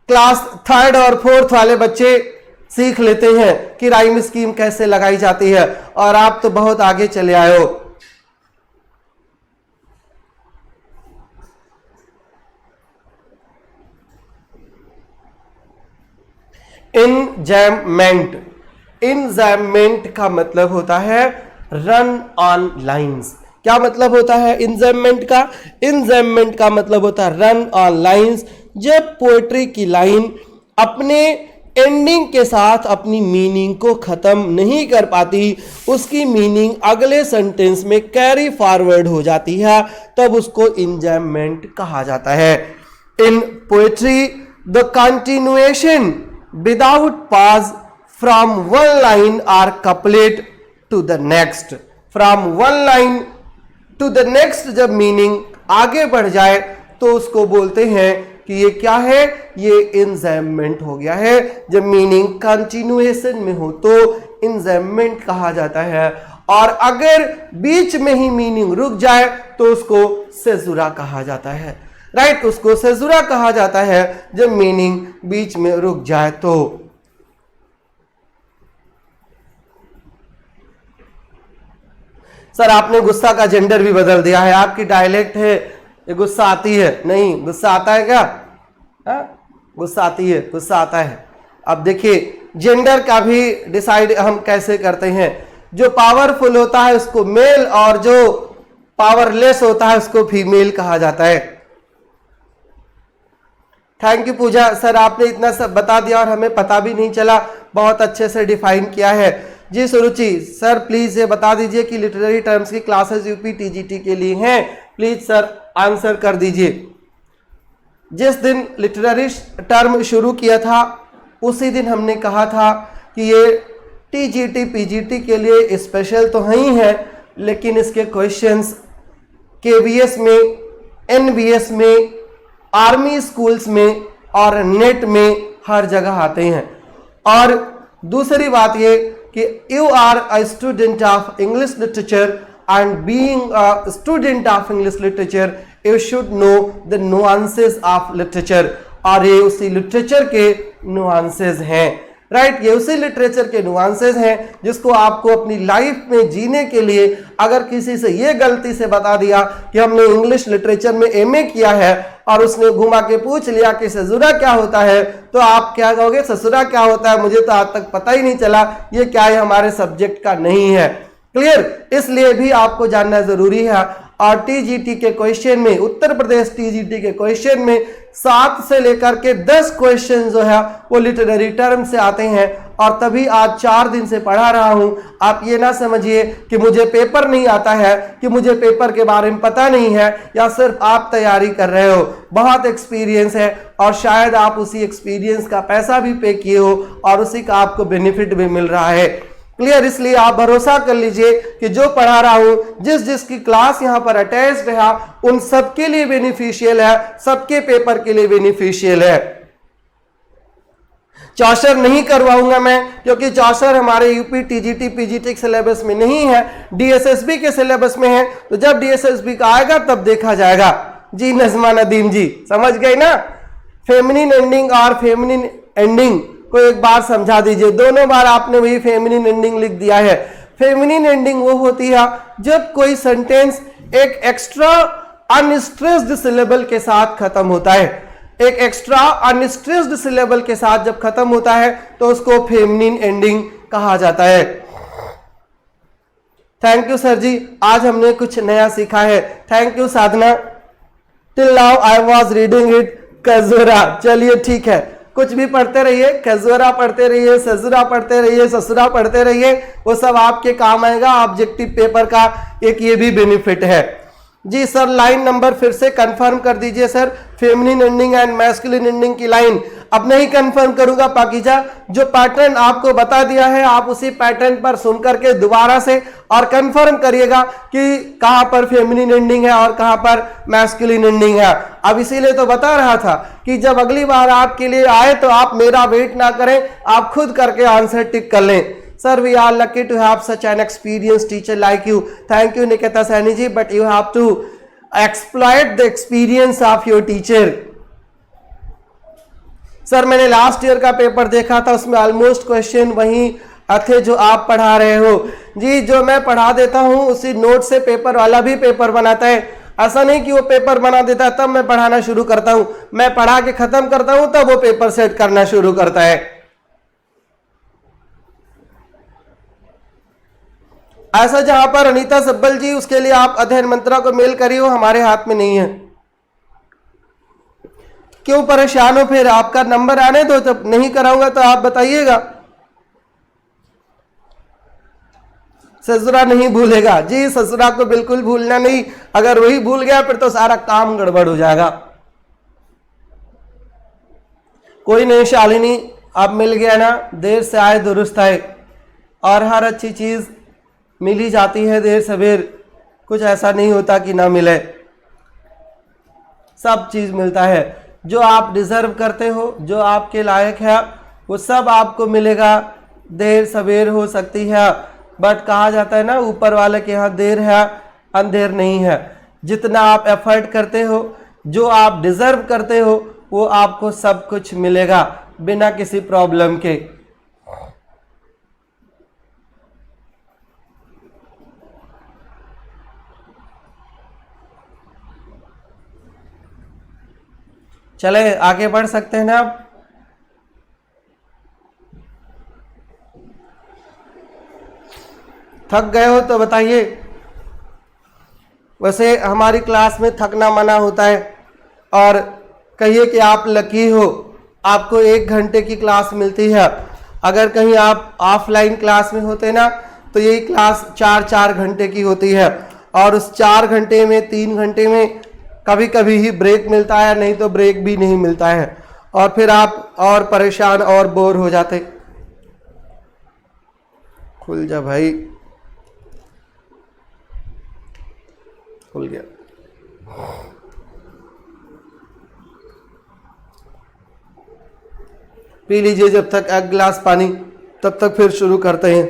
क्लास 3rd और 4th वाले बच्चे सीख लेते हैं कि राइम स्कीम कैसे लगाई जाती है, और आप तो बहुत आगे चले आए हो। इंजैममेंट, इंजैममेंट का मतलब होता है रन ऑन लाइंस। क्या मतलब होता है इंजैममेंट का? इंजैममेंट का मतलब होता है रन ऑन लाइंस। जब पोएट्री की लाइन अपने एंडिंग के साथ अपनी मीनिंग को खत्म नहीं कर पाती, उसकी मीनिंग अगले सेंटेंस में कैरी फॉरवर्ड हो जाती है, तब उसको इंजैममेंट कहा जाता है। In poetry the continuation without pause from one line or couplet to the next, from one line to the next, जब मीनिंग आगे बढ़ जाए तो उसको बोलते हैं कि ये क्या है? ये इंजैममेंट हो गया है। जब मीनिंग कंटिन्यूएशन में हो तो इंजैममेंट कहा जाता है, और अगर बीच में ही मीनिंग रुक जाए तो उसको सेजुरा कहा जाता है। राइट? उसको सेजुरा कहा जाता है जब मीनिंग बीच में रुक जाए तो। सर आपने गुस्सा का जेंडर भी बदल दिया है, आपकी डायलेक्ट है, ये गुस्सा आती है? नहीं, गुस्सा आता है क्या? गुस्सा आती है, गुस्सा आता है। अब देखिए जेंडर का भी डिसाइड हम कैसे करते हैं। जो पावरफुल होता है उसको मेल, और जो पावरलेस होता है उसको फीमेल कहा जाता है। थैंक यू पूजा सर, आपने इतना सब बता दिया और हमें पता भी नहीं चला, बहुत अच्छे से डिफाइन किया है। जी सुरुचि सर प्लीज ये बता दीजिए कि लिटरेरी टर्म्स की क्लासेस यूपी टीजीटी के लिए हैं, प्लीज सर आंसर कर दीजिए। जिस दिन लिटरेरी टर्म शुरू किया था उसी दिन हमने कहा था कि ये टीजीटी पीजीटी के लिए स्पेशल तो नहीं है, लेकिन इसके क्वेश्चंस केवीएस में, एनवीएस में आर्मी स्कूल्स में और नेट में हर जगह आते हैं। और दूसरी बात ये कि you are a student of English literature and being a student of English literature you should know the nuances of literature. और ये उसी लिटरेचर के नुआंसेस हैं, राइट। ये उसी लिटरेचर के नुआंसेस हैं जिसको आपको अपनी लाइफ में जीने के लिए, अगर किसी से ये गलती से बता दिया कि हमने इंग्लिश लिटरेचर में एमए किया है और उसने घुमा के पूछ लिया कि ससुरा क्या होता है, तो आप क्या कहोगे, ससुरा क्या होता है, मुझे तो आज तक पता ही नहीं चला, ये क्या है, हमारे सब्जेक्ट का नहीं है। क्लियर, इसलिए भी आपको जानना जरूरी है। और टीजीटी के क्वेश्चन में, उत्तर प्रदेश टीजीटी के क्वेश्चन में 7 से लेकर के 10 क्वेश्चन जो है वो लिटरेरी टर्म से आते हैं। और तभी आज 4 दिन से पढ़ा रहा हूं। आप ये ना समझिए कि मुझे पेपर नहीं आता है, कि मुझे पेपर के बारे में पता नहीं है, या सिर्फ आप तैयारी कर रहे हो। बहुत एक्सपीरियंस है और शायद आप उसी एक्सपीरियंस का पैसा भी पे किए हो और उसी का आपको बेनिफिट भी मिल रहा है। क्लियर, इसलिए आप भरोसा कर लीजिए कि जो पढ़ा रहा हूं, जिस जिसकी क्लास यहां पर अटैच्ड है, उन सबके लिए बेनिफिशियल है, सबके पेपर के लिए बेनिफिशियल है। चौसर नहीं करवाऊंगा मैं, क्योंकि चौसर हमारे यूपी टीजीटी पीजीटी के सिलेबस में नहीं है, डीएसएसबी के सिलेबस में है। तो जब डीएसएसबी का आएगा तब देखा जाएगा। जी नजमा नदीम जी, समझ गए ना। फेमिनिन एंडिंग और फेमिनिन एंडिंग को एक बार समझा दीजिए। दोनों बार आपने वही फेमिनिन एंडिंग लिख दिया है। फेमिनिन एंडिंग वो होती है जब कोई सेंटेंस एक एक्स्ट्रा अनस्ट्रेस्ड सिलेबल के साथ खत्म होता है। एक एक्स्ट्रा अनस्ट्रेस्ड सिलेबल के साथ जब खत्म होता है तो उसको फेमिनिन एंडिंग कहा जाता है। थैंक यू सर जी, आज हमने कुछ नया सीखा है। Thank you Sadhana. Till now I was reading it कजूरा। चलिए ठीक है, कुछ भी पढ़ते रहिए, कजूरा पढ़ते रहिए, ससुरा पढ़ते रहिए, ससुरा पढ़ते रहिए, वो सब आपके काम आएगा। ऑब्जेक्टिव पेपर का एक ये भी बेनिफिट है। जी सर, लाइन नंबर फिर से कंफर्म कर दीजिए sir, feminine ending and masculine ending की लाइन। अब नहीं कंफर्म करूंगा पाकीजा, जो पैटर्न आपको बता दिया है आप उसी पैटर्न पर सुन करके दोबारा से और कंफर्म करिएगा कि कहां पर फेमिनिन एंडिंग है और कहां पर मैस्कुलिन एंडिंग है। अब इसीलिए तो बता रहा था कि जब अगली बार आपके लिए आए तो आप मेरा वेट ना करें, आप खुद करके आंसर टिक कर लें। Sir, we are lucky to have such an experienced teacher like you. Thank you, Nikita Saini ji, but you have to exploit the experience of your teacher. Sir, मैंने last year का paper देखा था, उसमें almost question वही थे जो आप पढ़ा रहे हो। जी, जो मैं पढ़ा देता हूँ उसी नोट से पेपर वाला भी पेपर बनाता है। ऐसा नहीं कि वो पेपर बना देता है तब मैं पढ़ाना शुरू करता हूँ, मैं पढ़ा के खत्म करता हूँ तब वो पेपर सेट करना शुरू करता है। ऐसा जहां पर अनीता सब्बल जी, उसके लिए आप अध्ययन मंत्रा को मेल करिए, वो हमारे हाथ में नहीं है। क्यों परेशान हो, फिर आपका नंबर आने दो, जब नहीं कराऊंगा तो आप बताइएगा। ससुरा नहीं भूलेगा। जी, ससुरा को बिल्कुल भूलना नहीं, अगर वही भूल गया फिर तो सारा काम गड़बड़ हो जाएगा। कोई नहीं शालिनी, अब मिल गया ना, देर से आए दुरुस्त आए। और हर अच्छी चीज मिल ही जाती है देर सवेर, कुछ ऐसा नहीं होता कि ना मिले, सब चीज मिलता है। जो आप डिजर्व करते हो, जो आपके लायक है, वो सब आपको मिलेगा। देर सवेर हो सकती है, बट कहा जाता है ना, ऊपर वाले के यहाँ देर है अंधेर नहीं है। जितना आप एफर्ट करते हो, जो आप डिजर्व करते हो, वो आपको सब कुछ मिलेगा बिना किसी प्रॉब्लम के। चले आगे बढ़ सकते हैं ना आप। थक गए हो तो बताइए। वैसे हमारी क्लास में थकना मना होता है, और कहिए कि आप लकी हो, आपको 1 घंटे की क्लास मिलती है। अगर कहीं आप ऑफलाइन क्लास में होते ना तो यही क्लास 4-4 घंटे की होती है, और उस 4 घंटे में 3 घंटे में कभी कभी ही ब्रेक मिलता है, नहीं तो ब्रेक भी नहीं मिलता है, और फिर आप और परेशान और बोर हो जाते। खुल जा भाई, खुल गया। पी लीजिए जब तक एक गिलास पानी, तब तक फिर शुरू करते हैं।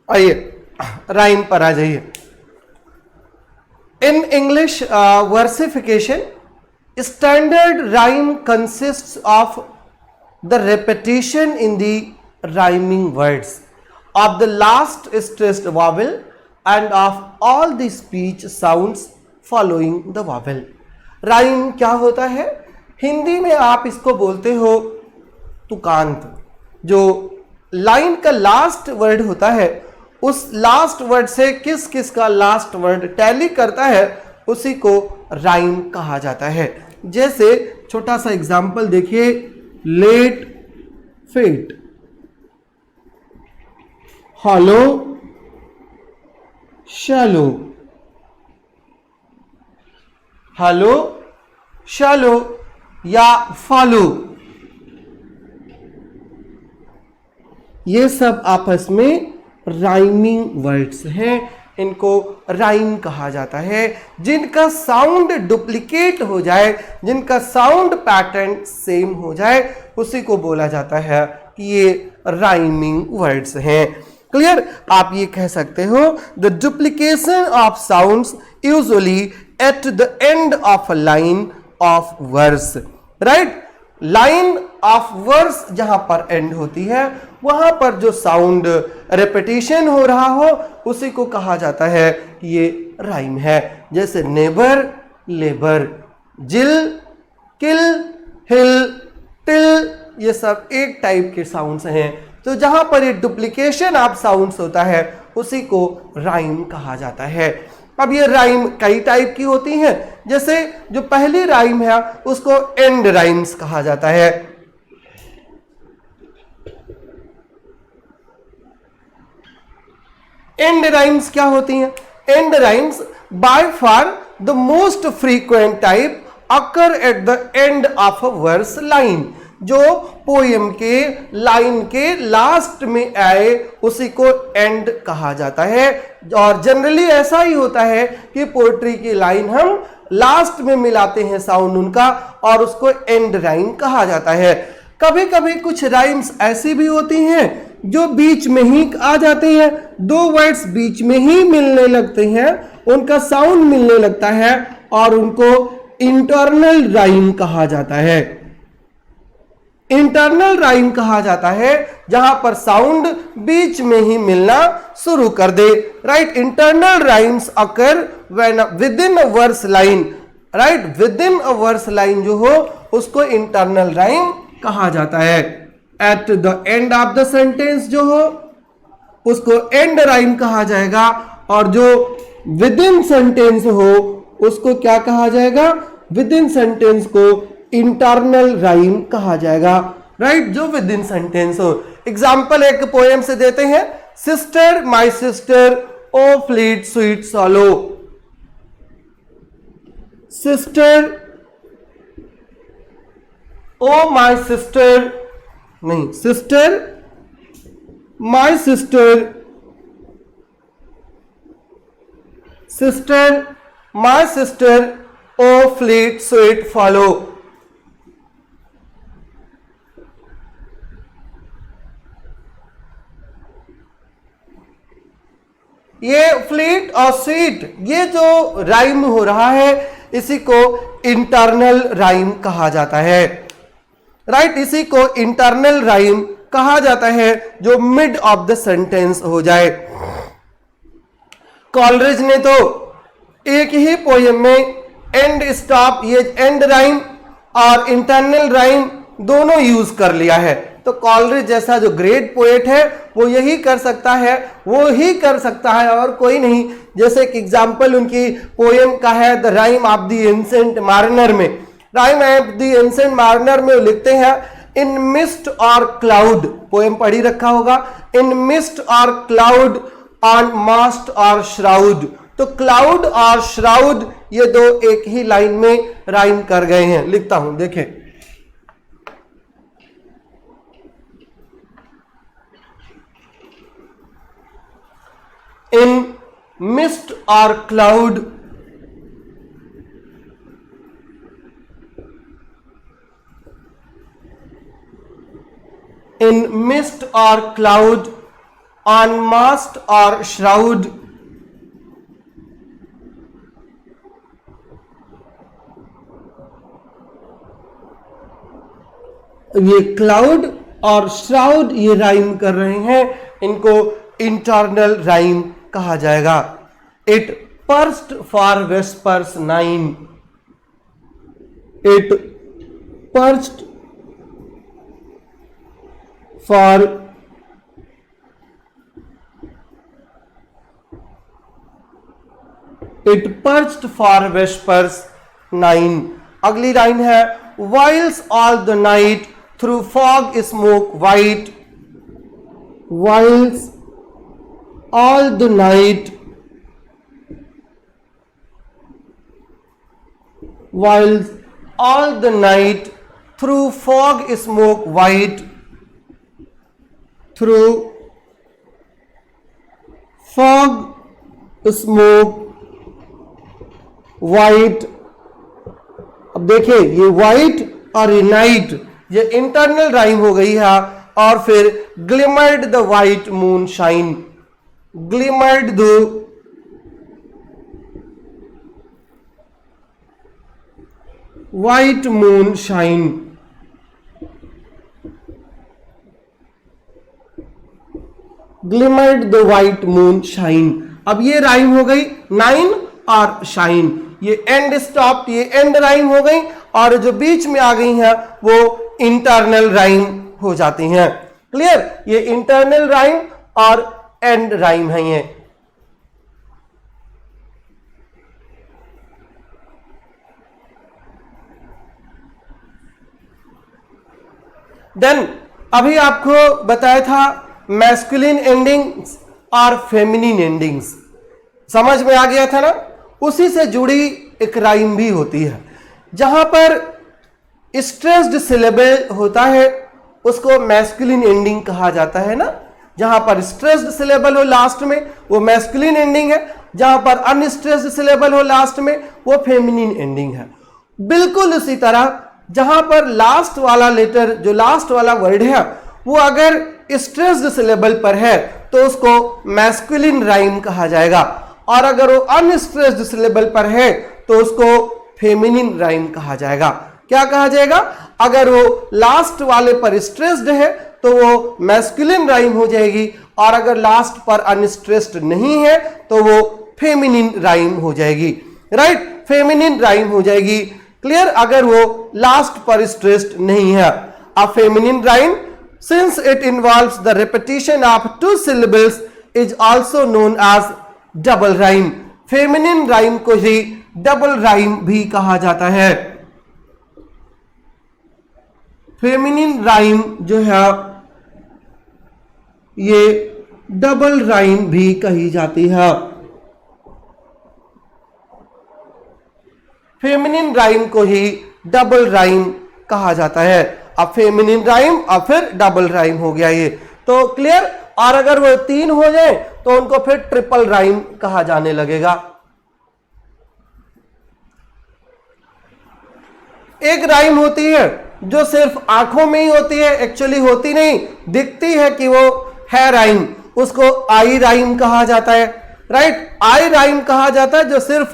आइए राइम पर आ जाइए। In English versification, standard rhyme consists of the repetition in the rhyming words of the last stressed vowel and of all the speech sounds following the vowel। Rhyme क्या होता है? हिंदी में आप इसको बोलते हो तुकांत। जो लाइन का लास्ट वर्ड होता है, उस लास्ट वर्ड से किस किस का लास्ट वर्ड टैली करता है, उसी को राइम कहा जाता है। जैसे छोटा सा एग्जाम्पल देखिए, late fate, hollow shallow, hallow shallow या फॉलो, ये सब आपस में राइमिंग वर्ड्स हैं। इनको राइम कहा जाता है। जिनका साउंड डुप्लीकेट हो जाए, जिनका साउंड पैटर्न सेम हो जाए, उसी को बोला जाता है कि ये राइमिंग वर्ड्स हैं। क्लियर? आप ये कह सकते हो, the duplication of sounds usually at the end of a line of verse. Right? Line of verse जहां पर एंड होती है, वहां पर जो साउंड रेपिटेशन हो रहा हो, उसी को कहा जाता है कि ये राइम है। जैसे नेबर, लेबर, जिल, किल, हिल, टिल, ये सब एक टाइप के साउंड्स हैं। तो जहां पर ये डुप्लीकेशन ऑफ साउंड्स होता है, उसी को राइम कहा जाता है। अब ये राइम कई टाइप की होती हैं। जैसे जो पहली राइम है, उसको एंड राइम्स कहा जाता है। एंड राइम्स क्या होती हैं? And rhymes by far the most frequent type occur at the end of a verse line. जो पोएम के लाइन के लास्ट में आए, उसी को एंड कहा जाता है। और जनरली ऐसा ही होता है कि पोएट्री की लाइन हम लास्ट में मिलाते हैं साउंड उनका, और उसको एंड राइम कहा जाता है। कभी कभी कुछ राइम्स ऐसी भी होती हैं जो बीच में ही आ जाते हैं। दो वर्ड्स बीच में ही मिलने लगते हैं, उनका साउंड मिलने लगता है, और उनको इंटरनल राइम कहा जाता है। इंटरनल राइम कहा जाता है जहां पर साउंड बीच में ही मिलना शुरू कर दे। Right? Internal rhymes occur when within a verse line. Right? Within a verse line जो हो, उसको इंटरनल राइम कहा जाता है। At the end of the sentence जो हो, उसको एंड राइम कहा जाएगा, और जो विद इन सेंटेंस हो, उसको क्या कहा जाएगा? विद इन सेंटेंस को इंटरनल राइम कहा जाएगा। राइट? जो विद इन सेंटेंस हो। एग्जाम्पल एक पोएम से देते हैं, sister my sister O fleet sweet swallow. Sister, O my sister, नहीं, sister my sister, sister my sister O fleet sweet follow. ये फ्लीट और स्वीट ये जो राइम हो रहा है इसी को इंटरनल राइम कहा जाता है। राइट, इसी को इंटरनल राइम कहा जाता है जो मिड ऑफ द सेंटेंस हो जाए। कॉलरिज ने तो एक ही पोएम में एंड स्टॉप, ये एंड राइम और इंटरनल राइम दोनों यूज कर लिया है। तो कॉलरिज जैसा जो ग्रेट पोएट है वो यही कर सकता है, वो ही कर सकता है और कोई नहीं। जैसे कि एग्जाम्पल उनकी पोएम का है the rhyme of the ancient mariner में। Rhyme of the ancient mariner में वो लिखते हैं इन मिस्ट और क्लाउड, पोएम पढ़ी रखा होगा, इन मिस्ट और क्लाउड ऑन मास्ट और श्राउड। तो क्लाउड और श्राउड ये दो एक ही लाइन में राइम कर गए हैं। लिखता हूं, देखें, इन मिस्ट और क्लाउड इन मिस्ट और क्लाउड ऑन मास्ट और श्राउड। ये क्लाउड और श्राउड ये राइम कर रहे हैं, इनको इंटरनल राइम कहा जाएगा। It perched for vespers 9, it perched for it perched for vespers 9। अगली लाइन है whiles all the night through fog smoke white, whiles all the night, while all the night through fog smoke white, through fog smoke white। अब देखिए ये white और ये night ये internal rhyme हो गई है। और फिर glimmered the white moon shine, glimmered the white moon shine. Glimmered the white moon shine. अब ये राइम हो गई 9 और शाइन, ये एंड स्टॉप, ये एंड राइम हो गई और जो बीच में आ गई है वो इंटरनल राइम हो जाती हैं। क्लियर, ये इंटरनल राइम और एंड राइम है ये। देन अभी आपको बताया था मैस्कुलिन एंडिंग्स और फेमिनिन एंडिंग्स, समझ में आ गया था ना। उसी से जुड़ी एक राइम भी होती है जहां पर स्ट्रेस्ड सिलेबल होता है उसको मैस्कुलिन एंडिंग कहा जाता है ना। जहां पर स्ट्रेस्ड सिलेबल हो लास्ट में वो मैस्कुलिन एंडिंग है, जहां पर अनस्ट्रेस्ड सिलेबल हो लास्ट में वो फेमिनिन एंडिंग है। बिल्कुल उसी तरह जहां पर लास्ट वाला लेटर जो लास्ट वाला वर्ड है वो अगर स्ट्रेस्ड सिलेबल पर है तो उसको मैस्कुलिन राइम कहा जाएगा, और अगर वो अनस्ट्रेस्ड सिलेबल पर है तो उसको फेमिनिन राइम कहा जाएगा। क्या कहा जाएगा? अगर वो लास्ट वाले पर स्ट्रेस्ड है तो वो मैस्कुलिन राइम हो जाएगी, और अगर लास्ट पर अनस्ट्रेस्ड नहीं है तो वो फेमिनिन राइम हो जाएगी। राइट, फेमिनिन राइम हो जाएगी। क्लियर, अगर वो लास्ट पर स्ट्रेस्ड नहीं है। A feminine rhyme since it involves the repetition of 2 syllables is also known as double rhyme. Feminine rhyme को ही डबल राइम भी कहा जाता है। फेमिनिन राइम जो है ये डबल राइम भी कही जाती है। फेमिनिन राइम को ही डबल राइम कहा जाता है। अब फेमिनिन राइम और फिर डबल राइम हो गया ये तो क्लियर। और अगर वो 3 हो जाए तो उनको फिर ट्रिपल राइम कहा जाने लगेगा। एक राइम होती है जो सिर्फ आंखों में ही होती है, एक्चुअली होती नहीं, दिखती है कि वो है राइम, उसको आई राइम कहा जाता है, राइट। आई राइम कहा जाता है जो सिर्फ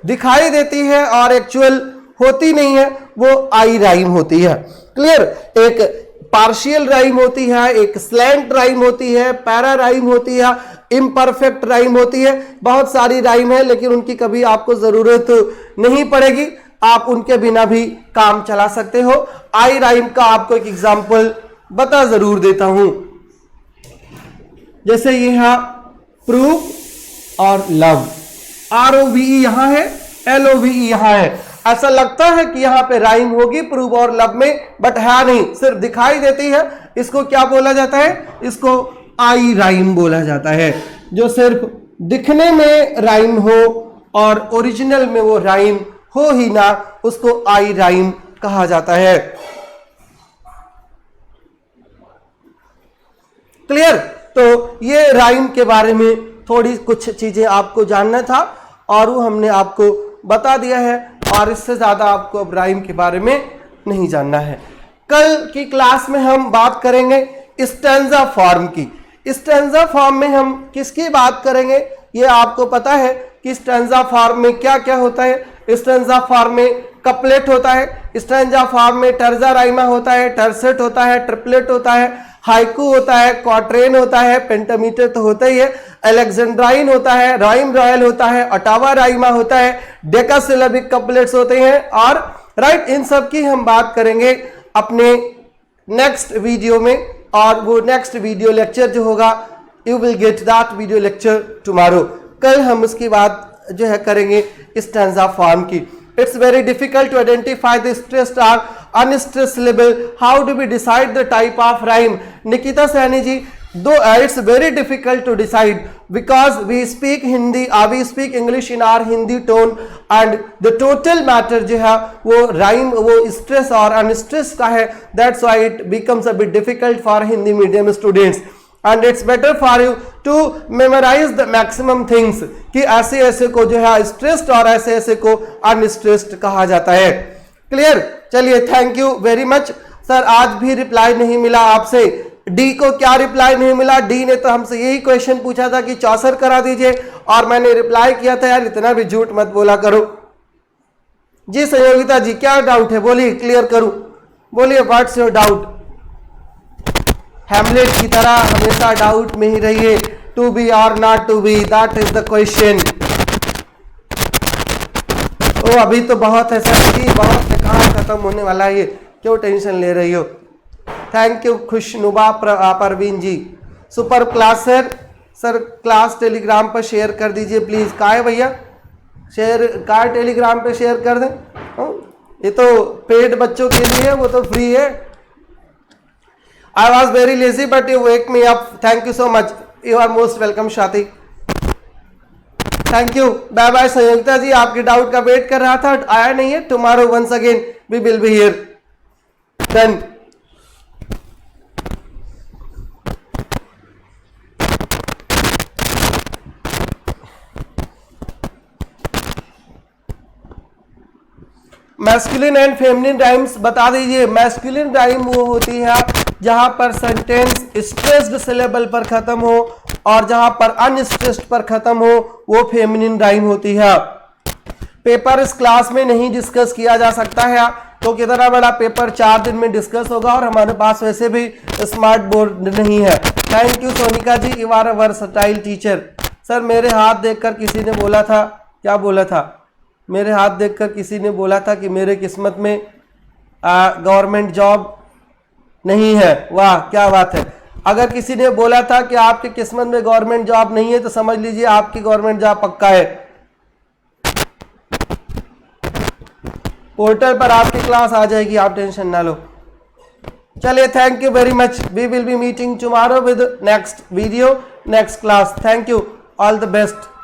दिखाई देती है और एक्चुअल होती नहीं है, वो आई राइम होती है। क्लियर। एक पार्शियल राइम होती है, एक स्लैंट राइम होती है, पैरा राइम होती है, इम्परफेक्ट राइम होती है, बहुत सारी राइम है, लेकिन उनकी कभी आपको जरूरत नहीं पड़ेगी, आप उनके बिना भी काम चला सकते हो। आई राइम का आपको एक एग्जांपल बता जरूर देता हूं, जैसे ये है प्रूफ और लव, ROVE यहां है, LOVE यहां है। ऐसा लगता है कि यहां पे राइम होगी प्रूफ और लव में, बट है नहीं, सिर्फ दिखाई देती है। इसको क्या बोला जाता है? इसको आई राइम बोला जाता है, जो सिर्फ दिखने में राइम हो और ओरिजिनल में वो राइम हो ही ना, उसको आई राइम कहा जाता है। क्लियर। तो ये राइम के बारे में थोड़ी कुछ चीजें आपको जानना था और वो हमने आपको बता दिया है, और इससे ज्यादा आपको अब राइम के बारे में नहीं जानना है। कल की क्लास में हम बात करेंगे स्टैंजा फॉर्म की। स्टैंजा फॉर्म में हम किसकी बात करेंगे? ये आपको पता है कि स्टैंजा फॉर्म में क्या क्या होता है। स्टैंजा फॉर्म में कपलेट होता है, स्टैंजा फॉर्म में टर्जा राइमा होता है, टर्सेट होता है, ट्रिपलेट होता है, हाइकू होता है, क्वाट्रेन होता है, पेंटामीटर तो होता ही है, अलेक्जेंड्राइन होता है, राइम रॉयल होता है, अटावा राइमा होता है, डेकासिलेबिक कपलेट्स होते हैं, और राइट, इन सब की हम बात करेंगे अपने नेक्स्ट वीडियो में। और वो नेक्स्ट वीडियो लेक्चर जो होगा, you will get that video lecture tomorrow. कल हम उसकी बात जो है करेंगे स्टैंजा फॉर्म की। It's very difficult to identify the stressed or unstressed syllable. How do we decide the type of rhyme? Nikita Saini ji, though it's very difficult to decide because we speak Hindi, we speak English in our Hindi tone, and the total matter जो है वो rhyme वो stress और unstress का है. That's why it becomes a bit difficult for Hindi medium students. And it's better for you to memorize the maximum things कि ऐसे ऐसे को जो है stressed और ऐसे ऐसे को unstressed कहा जाता है। क्लियर। चलिए, thank you very much. Sir आज भी रिप्लाई नहीं मिला आपसे। डी को क्या रिप्लाई नहीं मिला? डी ने तो हमसे यही क्वेश्चन पूछा था कि चौसर करा दीजिए, और मैंने रिप्लाई किया था यार इतना भी झूठ मत बोला करो। जी संयोगिता जी, क्या डाउट है? बोलिए, क्लियर करूं। बोलिए, व्हाट्स योर डाउट? हैमलेट की तरह हमेशा डाउट में ही रहिए। टू बी और not to be, that is the question. ओ अभी तो बहुत है सर जी, बहुत है, कहाँ खत्म होने वाला है ये, क्यों टेंशन ले रही हो? Thank you Khushnuma Parveen ji. Super class sir. Sir class Telegram पर शेयर कर दीजिए प्लीज। का है भैया? शेयर का टेलीग्राम पे शेयर कर दें। ये तो पेड बच्चों के लिए है, वो तो फ्री है। I was very lazy but you wake me up. Thank you so much. You are most welcome Shati. Thank you. Bye bye Sanyogita जी, आपके डाउट का वेट कर रहा था, आया नहीं है। Tomorrow once again we will be here. Done. Masculine and feminine rhymes बता दीजिए। मैस्कुलिन राइम वो होती है जहां पर सेंटेंस स्ट्रेस्ड सिलेबल पर खत्म हो, और जहां पर अनस्ट्रेस्ड पर खत्म हो वो फेमिनिन राइम होती है। पेपर इस क्लास में नहीं डिस्कस किया जा सकता है, तो कितना बड़ा पेपर 4 दिन में डिस्कस होगा, और हमारे पास वैसे भी स्मार्ट बोर्ड नहीं है। Thank you Sonika ji, you are a versatile teacher. Sir मेरे हाथ देखकर किसी ने बोला था, क्या बोला था? मेरे हाथ देखकर किसी ने बोला था कि मेरे किस्मत में गवर्नमेंट जॉब नहीं है। वाह क्या बात है। अगर किसी ने बोला था कि आपकी किस्मत में गवर्नमेंट जॉब नहीं है, तो समझ लीजिए आपकी गवर्नमेंट जॉब पक्का है। पोर्टल पर आपकी क्लास आ जाएगी, आप टेंशन ना लो। चलिए, thank you very much. We will be meeting tomorrow with next video, next class. Thank you, all the best.